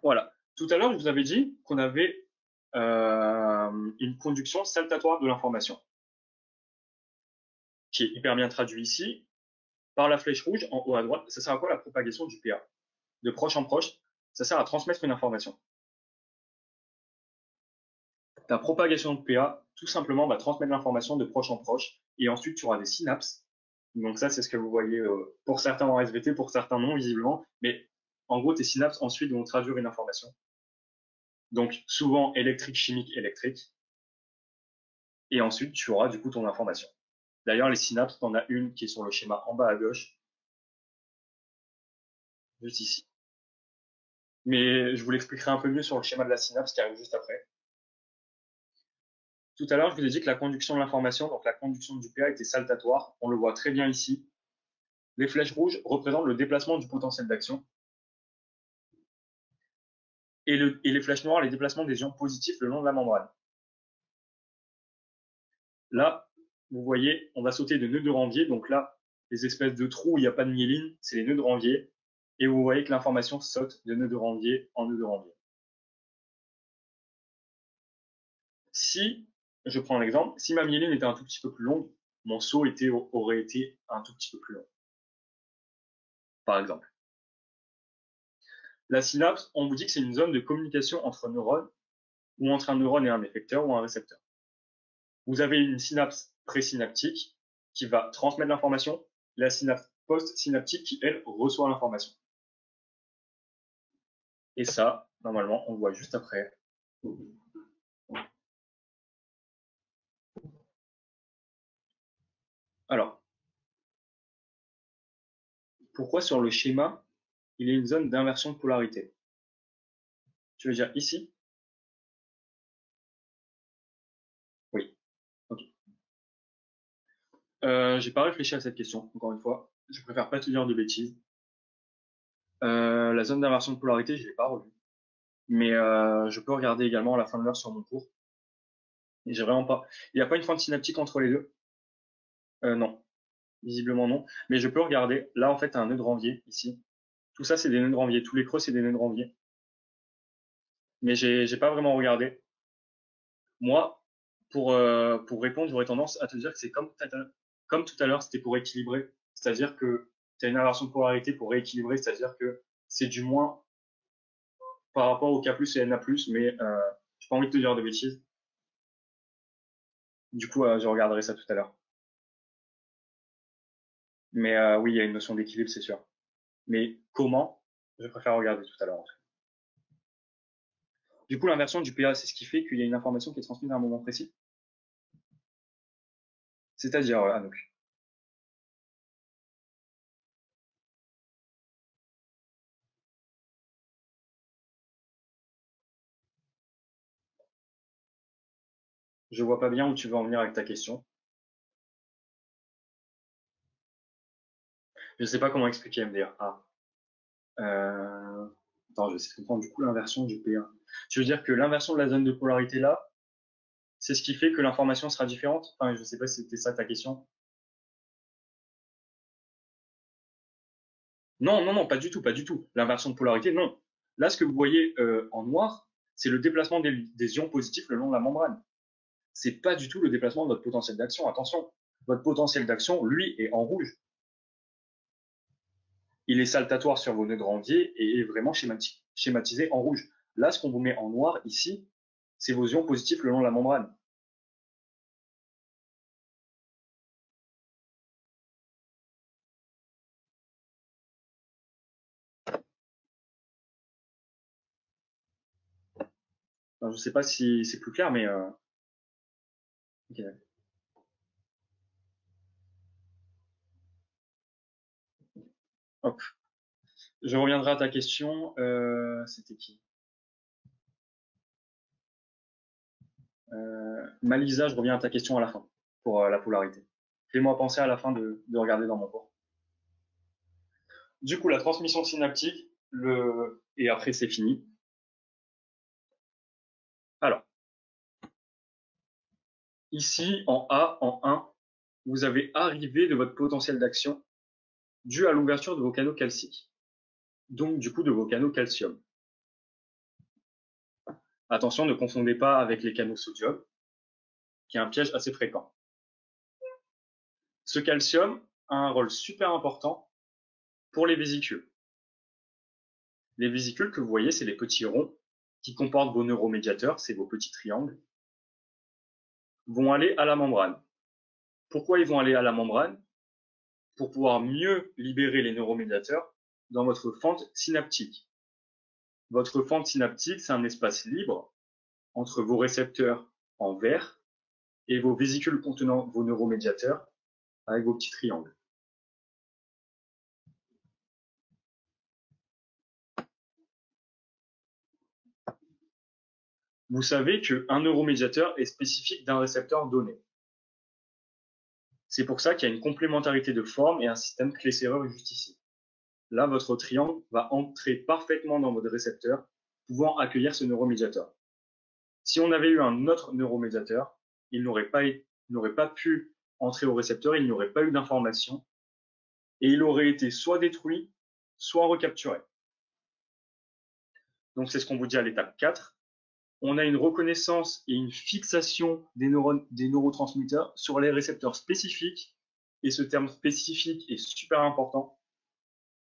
voilà. Tout à l'heure, je vous avais dit qu'on avait une conduction saltatoire de l'information, qui est hyper bien traduit ici par la flèche rouge en haut à droite. Ça sert à quoi la propagation du PA? De proche en proche, ça sert à transmettre une information. Ta propagation de PA, tout simplement, va transmettre l'information de proche en proche, et ensuite tu auras des synapses. Donc ça, c'est ce que vous voyez pour certains en SVT, pour certains non, visiblement. Mais en gros, tes synapses ensuite vont traduire une information. Donc souvent électrique, chimique, électrique. Et ensuite, tu auras du coup ton information. D'ailleurs, les synapses, tu en as une qui est sur le schéma en bas à gauche, juste ici. Mais je vous l'expliquerai un peu mieux sur le schéma de la synapse qui arrive juste après. Tout à l'heure, je vous ai dit que la conduction de l'information, donc la conduction du PA, était saltatoire. On le voit très bien ici. Les flèches rouges représentent le déplacement du potentiel d'action. et les flèches noires, les déplacements des ions positifs le long de la membrane. Là, vous voyez, on va sauter de nœuds de Ranvier. Donc là, les espèces de trous où il n'y a pas de myéline, c'est les nœuds de Ranvier. Et vous voyez que l'information saute de nœud de Ranvier en nœud de Ranvier. Si, je prends un exemple, si ma myéline était un tout petit peu plus longue, mon saut aurait été un tout petit peu plus long. Par exemple. La synapse, on vous dit que c'est une zone de communication entre neurones, ou entre un neurone et un effecteur ou un récepteur. Vous avez une synapse présynaptique qui va transmettre l'information, la synapse postsynaptique qui, elle, reçoit l'information. Et ça, normalement, on le voit juste après. Alors, pourquoi sur le schéma, il y a une zone d'inversion de polarité? Tu veux dire ici? Oui. Ok. J'ai pas réfléchi à cette question, encore une fois. Je préfère pas te dire de bêtises. La zone d'inversion de polarité, je l'ai pas revue. Mais je peux regarder également à la fin de l'heure sur mon cours. Et j'ai vraiment pas. Il n'y a pas une fente synaptique entre les deux? Non. Visiblement non. Mais je peux regarder. Là, en fait, un nœud de Ranvier, ici. Tout ça, c'est des nœuds de Ranvier. Tous les creux, c'est des nœuds de Ranvier. Mais j'ai pas vraiment regardé. Moi, pour répondre, j'aurais tendance à te dire que c'est comme tout à l'heure, c'était pour équilibrer. C'est-à-dire que tu as une inversion de polarité pour rééquilibrer. C'est-à-dire que c'est du moins par rapport au K+, et NA+, mais j'ai pas envie de te dire de bêtises. Du coup, je regarderai ça tout à l'heure. Mais oui, il y a une notion d'équilibre, c'est sûr. Mais comment? Je préfère regarder tout à l'heure. Du coup, l'inversion du PA, c'est ce qui fait qu'il y a une information qui est transmise à un moment précis. C'est-à-dire, Anouk. Je vois pas bien où tu veux en venir avec ta question. Je sais pas comment expliquer MDR. Ah. Attends, je vais essayer de comprendre du coup l'inversion du PA. Tu veux dire que l'inversion de la zone de polarité là, c'est ce qui fait que l'information sera différente? Enfin, je sais pas si c'était ça ta question. Non, non, non, pas du tout, pas du tout. L'inversion de polarité, non. Là, ce que vous voyez en noir, c'est le déplacement des ions positifs le long de la membrane. C'est pas du tout le déplacement de votre potentiel d'action. Attention, votre potentiel d'action, lui, est en rouge. Il est saltatoire sur vos nœuds de Ranvier et est vraiment schématisé en rouge. Là, ce qu'on vous met en noir ici, c'est vos ions positifs le long de la membrane. Enfin, je ne sais pas si c'est plus clair, mais okay. Hop. Je reviendrai à ta question. C'était qui? Malisa, je reviens à ta question à la fin pour la polarité. Fais-moi penser à la fin de regarder dans mon cours. Du coup, la transmission synaptique, et après c'est fini. Alors, ici en A, en 1, vous avez arrivé de votre potentiel d'action dû à l'ouverture de vos canaux calciques, donc du coup de vos canaux calcium. Attention, ne confondez pas avec les canaux sodium, qui est un piège assez fréquent. Ce calcium a un rôle super important pour les vésicules. Les vésicules que vous voyez, c'est les petits ronds qui comportent vos neuromédiateurs, c'est vos petits triangles, vont aller à la membrane. Pourquoi ils vont aller à la membrane? Pour pouvoir mieux libérer les neuromédiateurs dans votre fente synaptique. Votre fente synaptique, c'est un espace libre entre vos récepteurs en vert et vos vésicules contenant vos neuromédiateurs avec vos petits triangles. Vous savez qu'un neuromédiateur est spécifique d'un récepteur donné. C'est pour ça qu'il y a une complémentarité de forme et un système clé-serreur juste ici. Là, votre triangle va entrer parfaitement dans votre récepteur pouvant accueillir ce neuromédiateur. Si on avait eu un autre neuromédiateur, il n'aurait pas pu entrer au récepteur, il n'y aurait pas eu d'information, et il aurait été soit détruit, soit recapturé. Donc c'est ce qu'on vous dit à l'étape 4. On a une reconnaissance et une fixation des neurotransmetteurs sur les récepteurs spécifiques, et ce terme spécifique est super important,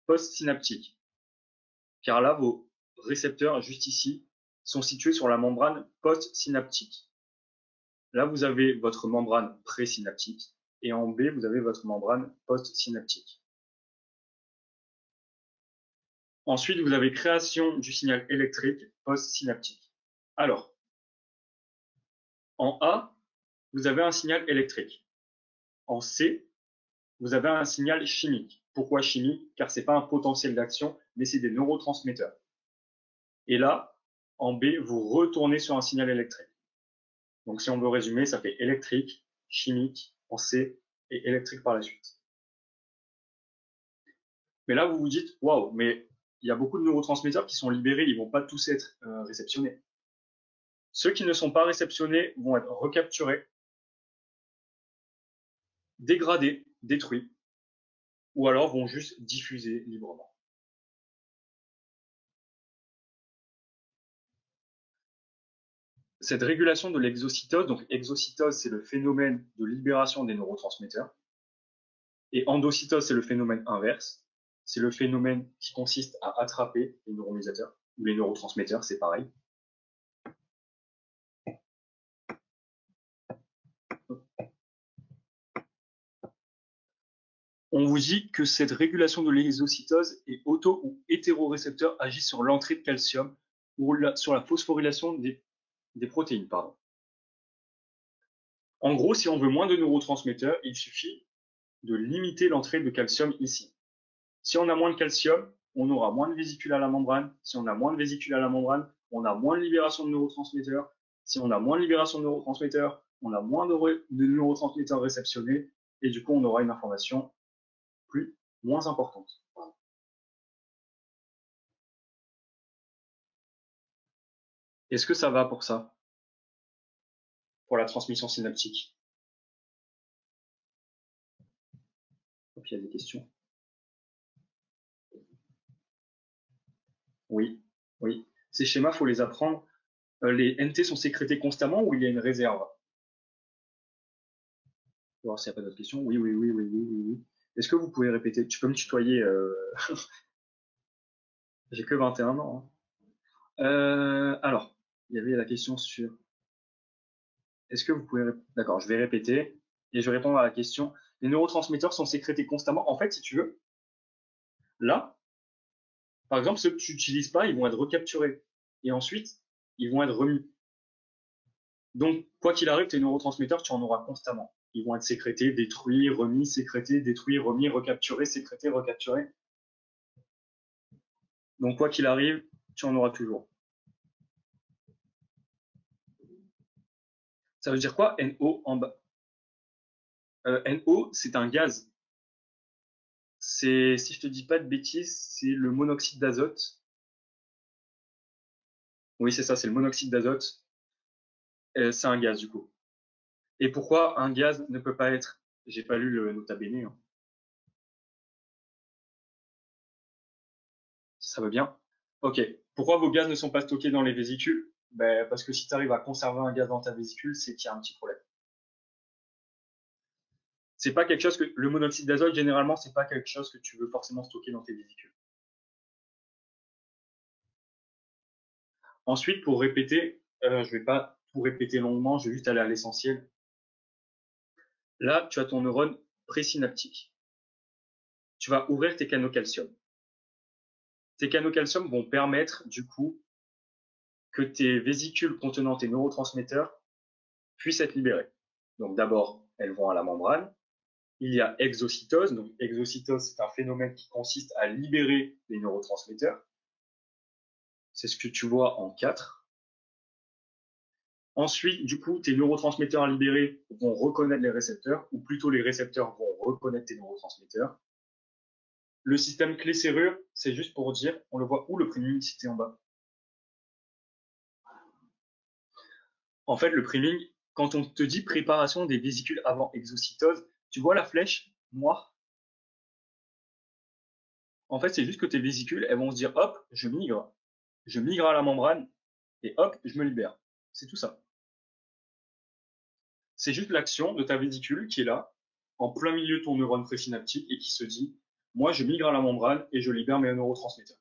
post-synaptique. Car là, vos récepteurs, juste ici, sont situés sur la membrane post-synaptique. Là, vous avez votre membrane présynaptique, et en B, vous avez votre membrane post-synaptique. Ensuite, vous avez création du signal électrique post-synaptique. Alors, en A, vous avez un signal électrique. En C, vous avez un signal chimique. Pourquoi chimique? Car ce n'est pas un potentiel d'action, mais c'est des neurotransmetteurs. Et là, en B, vous retournez sur un signal électrique. Donc si on veut résumer, ça fait électrique, chimique en C et électrique par la suite. Mais là, vous vous dites, waouh, mais il y a beaucoup de neurotransmetteurs qui sont libérés, ils ne vont pas tous être réceptionnés. Ceux qui ne sont pas réceptionnés vont être recapturés, dégradés, détruits, ou alors vont juste diffuser librement. Cette régulation de l'exocytose, donc exocytose, c'est le phénomène de libération des neurotransmetteurs, et endocytose, c'est le phénomène inverse, c'est le phénomène qui consiste à attraper les neuromédiateurs, ou les neurotransmetteurs, c'est pareil. On vous dit que cette régulation de l'exocytose et auto- ou hétérorécepteur agit sur l'entrée de calcium ou sur la phosphorylation des protéines. Pardon. En gros, si on veut moins de neurotransmetteurs, il suffit de limiter l'entrée de calcium ici. Si on a moins de calcium, on aura moins de vésicules à la membrane. Si on a moins de vésicules à la membrane, on a moins de libération de neurotransmetteurs. Si on a moins de libération de neurotransmetteurs, on a moins de neurotransmetteurs réceptionnés. Et du coup, on aura une information moins importante. Est-ce que ça va pour ça? Pour la transmission synaptique? Hop, il y a des questions. Oui, oui. Ces schémas, il faut les apprendre. Les NT sont sécrétés constamment ou il y a une réserve? On va voir s'il n'y a pas d'autres questions. Oui, oui, oui, oui, oui, oui, oui. Est-ce que vous pouvez répéter? Tu peux me tutoyer. J'ai que 21 ans. Hein. Alors, il y avait la question sur. Est-ce que vous pouvez. D'accord, je vais répéter et je vais répondre à la question. Les neurotransmetteurs sont sécrétés constamment. En fait, si tu veux, là, par exemple, ceux que tu n'utilises pas, ils vont être recapturés. Et ensuite, ils vont être remis. Donc, quoi qu'il arrive, tes neurotransmetteurs, tu en auras constamment. Ils vont être sécrétés, détruits, remis, sécrétés, détruits, remis, recapturés, sécrétés, recapturés. Donc, quoi qu'il arrive, tu en auras toujours. Ça veut dire quoi, NO en bas? NO, c'est un gaz. Si je te dis pas de bêtises, c'est le monoxyde d'azote. Oui, c'est ça, c'est le monoxyde d'azote. C'est un gaz, du coup. Et pourquoi un gaz ne peut pas être. J'ai pas lu le nota bene. Hein. Ça va bien? Ok. Pourquoi vos gaz ne sont pas stockés dans les vésicules? Ben, parce que si tu arrives à conserver un gaz dans ta vésicule, c'est qu'il y a un petit problème. C'est pas quelque chose que le monoxyde d'azote, généralement, c'est pas quelque chose que tu veux forcément stocker dans tes vésicules. Ensuite, pour répéter, je vais pas tout répéter longuement, je vais juste aller à l'essentiel. Là, tu as ton neurone présynaptique. Tu vas ouvrir tes canaux calcium. Tes canaux calcium vont permettre, du coup, que tes vésicules contenant tes neurotransmetteurs puissent être libérées. Donc d'abord, elles vont à la membrane. Il y a exocytose. Donc exocytose, c'est un phénomène qui consiste à libérer les neurotransmetteurs. C'est ce que tu vois en 4. Ensuite, du coup, tes neurotransmetteurs libérés vont reconnaître les récepteurs, ou plutôt les récepteurs vont reconnaître tes neurotransmetteurs. Le système clé-serrure, c'est juste pour dire, on le voit où le prénom cité en bas? En fait, le priming, quand on te dit préparation des vésicules avant exocytose, tu vois la flèche noire? En fait, c'est juste que tes vésicules, elles vont se dire, hop, je migre à la membrane, et hop, je me libère. C'est tout ça. C'est juste l'action de ta vésicule qui est là, en plein milieu de ton neurone présynaptique, et qui se dit, moi, je migre à la membrane et je libère mes neurotransmetteurs.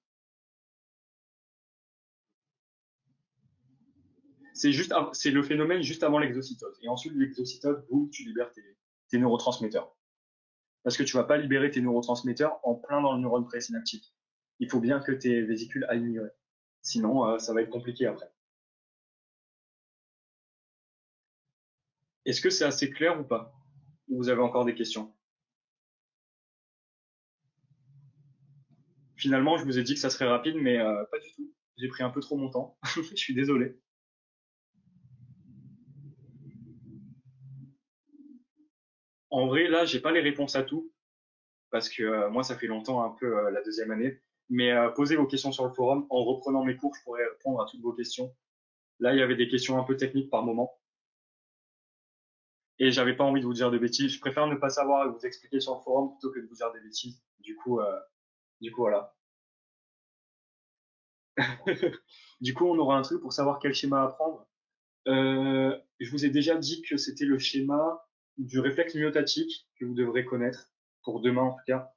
C'est le phénomène juste avant l'exocytose. Et ensuite, l'exocytose, boum, tu libères tes neurotransmetteurs. Parce que tu vas pas libérer tes neurotransmetteurs en plein dans le neurone présynaptique. Il faut bien que tes vésicules aillent migrer. Sinon, ça va être compliqué après. Est-ce que c'est assez clair ou pas? Ou vous avez encore des questions? Finalement, je vous ai dit que ça serait rapide, mais pas du tout. J'ai pris un peu trop mon temps. Je suis désolé. En vrai, là, j'ai pas les réponses à tout, parce que moi, ça fait longtemps un peu la deuxième année. Mais posez vos questions sur le forum. En reprenant mes cours, je pourrais répondre à toutes vos questions. Là, il y avait des questions un peu techniques par moment. Et j'avais pas envie de vous dire de bêtises. Je préfère ne pas savoir et vous expliquer sur le forum plutôt que de vous dire des bêtises. Du coup, voilà. Du coup, on aura un truc pour savoir quel schéma apprendre. Je vous ai déjà dit que c'était le schéma du réflexe myotatique que vous devrez connaître pour demain en tout cas.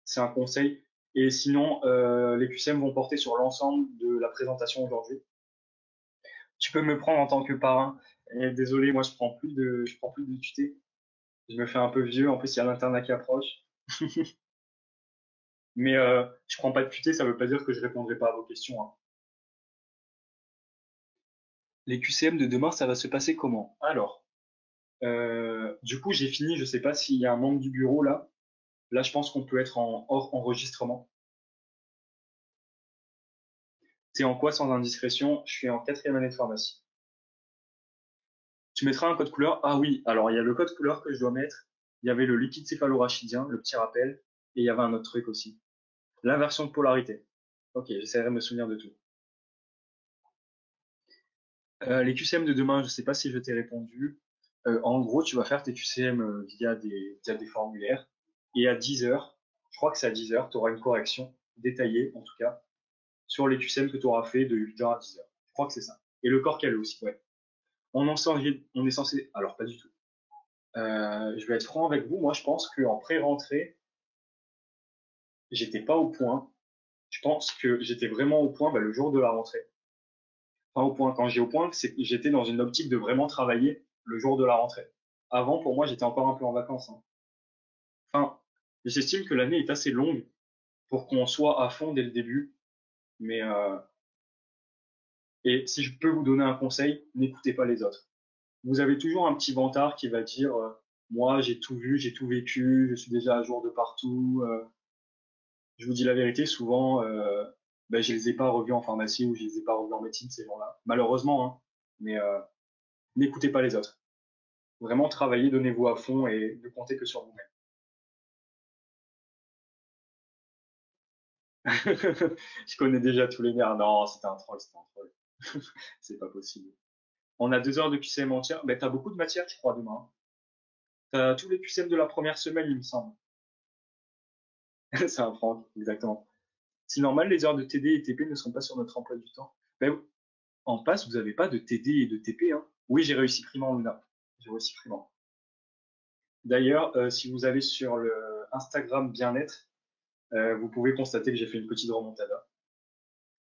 C'est un conseil. Et sinon, les QCM vont porter sur l'ensemble de la présentation aujourd'hui. Tu peux me prendre en tant que parrain. Et désolé, moi je prends plus de tuté. Je me fais un peu vieux. En plus, il y a l'internat qui approche. Mais je prends pas de tuté, ça veut pas dire que je répondrai pas à vos questions, hein. Les QCM de demain, ça va se passer comment? Alors, du coup, j'ai fini. Je sais pas s'il y a un membre du bureau là. Là, je pense qu'on peut être en hors enregistrement. T'es en quoi sans indiscrétion? Je suis en quatrième année de pharmacie. Tu mettras un code couleur? Ah oui, alors il y a le code couleur que je dois mettre. Il y avait le liquide céphalorachidien, le petit rappel, et il y avait un autre truc aussi. L'inversion de polarité. Ok, j'essaierai de me souvenir de tout. Les QCM de demain, je sais pas si je t'ai répondu. En gros, tu vas faire tes QCM via des formulaires. Et à 10 heures, je crois que c'est à 10 heures, tu auras une correction détaillée, en tout cas, sur les QCM que tu auras fait de 8 heures à 10 heures. Je crois que c'est ça. Et le corps calé aussi, ouais. On est censé, alors pas du tout. Je vais être franc avec vous. Moi, je pense qu'en pré-rentrée, j'étais pas au point. Je pense que j'étais vraiment au point le jour de la rentrée. Enfin, au point. Quand j'ai au point, c'est que j'étais dans une optique de vraiment travailler le jour de la rentrée. Avant, pour moi, j'étais encore un peu en vacances, hein. Enfin, j'estime que l'année est assez longue pour qu'on soit à fond dès le début. Mais et si je peux vous donner un conseil, n'écoutez pas les autres. Vous avez toujours un petit vantard qui va dire moi, j'ai tout vu, j'ai tout vécu, je suis déjà à jour de partout. Je vous dis la vérité, souvent, je les ai pas revus en pharmacie ou je les ai pas revus en médecine ces gens-là. Malheureusement, hein. Mais n'écoutez pas les autres. Vraiment travaillez, donnez-vous à fond et ne comptez que sur vous-même. Je connais déjà tous les nerfs. Non, c'était un troll, c'était un troll. C'est pas possible. On a 2 heures de QCM entière. Ben, t'as beaucoup de matière, je crois, demain. T'as tous les QCM de la première semaine, il me semble. C'est un prank, exactement. C'est normal, les heures de TD et TP ne sont pas sur notre emploi du temps. Ben, en passe, vous n'avez pas de TD et de TP, hein. Oui, j'ai réussi primant, Luna. J'ai réussi primant. D'ailleurs, si vous allez sur le Instagram bien-être, vous pouvez constater que j'ai fait une petite remontada.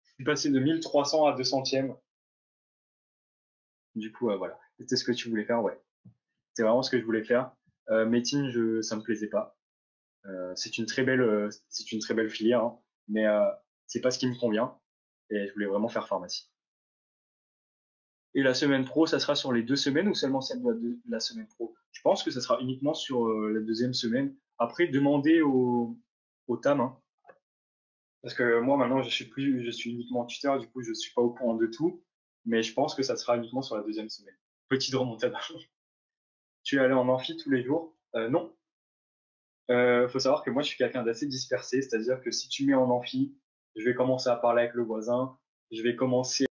Je suis passé de 1300 à 200e. Du coup, voilà. C'était ce que tu voulais faire, ouais. C'est vraiment ce que je voulais faire. Médecine, ça me plaisait pas. C'est une très belle filière, hein, mais c'est pas ce qui me convient. Et je voulais vraiment faire pharmacie. Et la semaine pro, ça sera sur les 2 semaines ou seulement celle de la semaine pro? Je pense que ça sera uniquement sur la deuxième semaine. Après, demandez au TAM, hein, parce que moi maintenant je suis uniquement tuteur, du coup je suis pas au courant de tout, mais je pense que ça sera uniquement sur la deuxième semaine. Petite remontada. Tu es allé en amphi tous les jours? Non. Faut savoir que moi je suis quelqu'un d'assez dispersé, c'est-à-dire que si tu mets en amphi, je vais commencer à parler avec le voisin, je vais commencer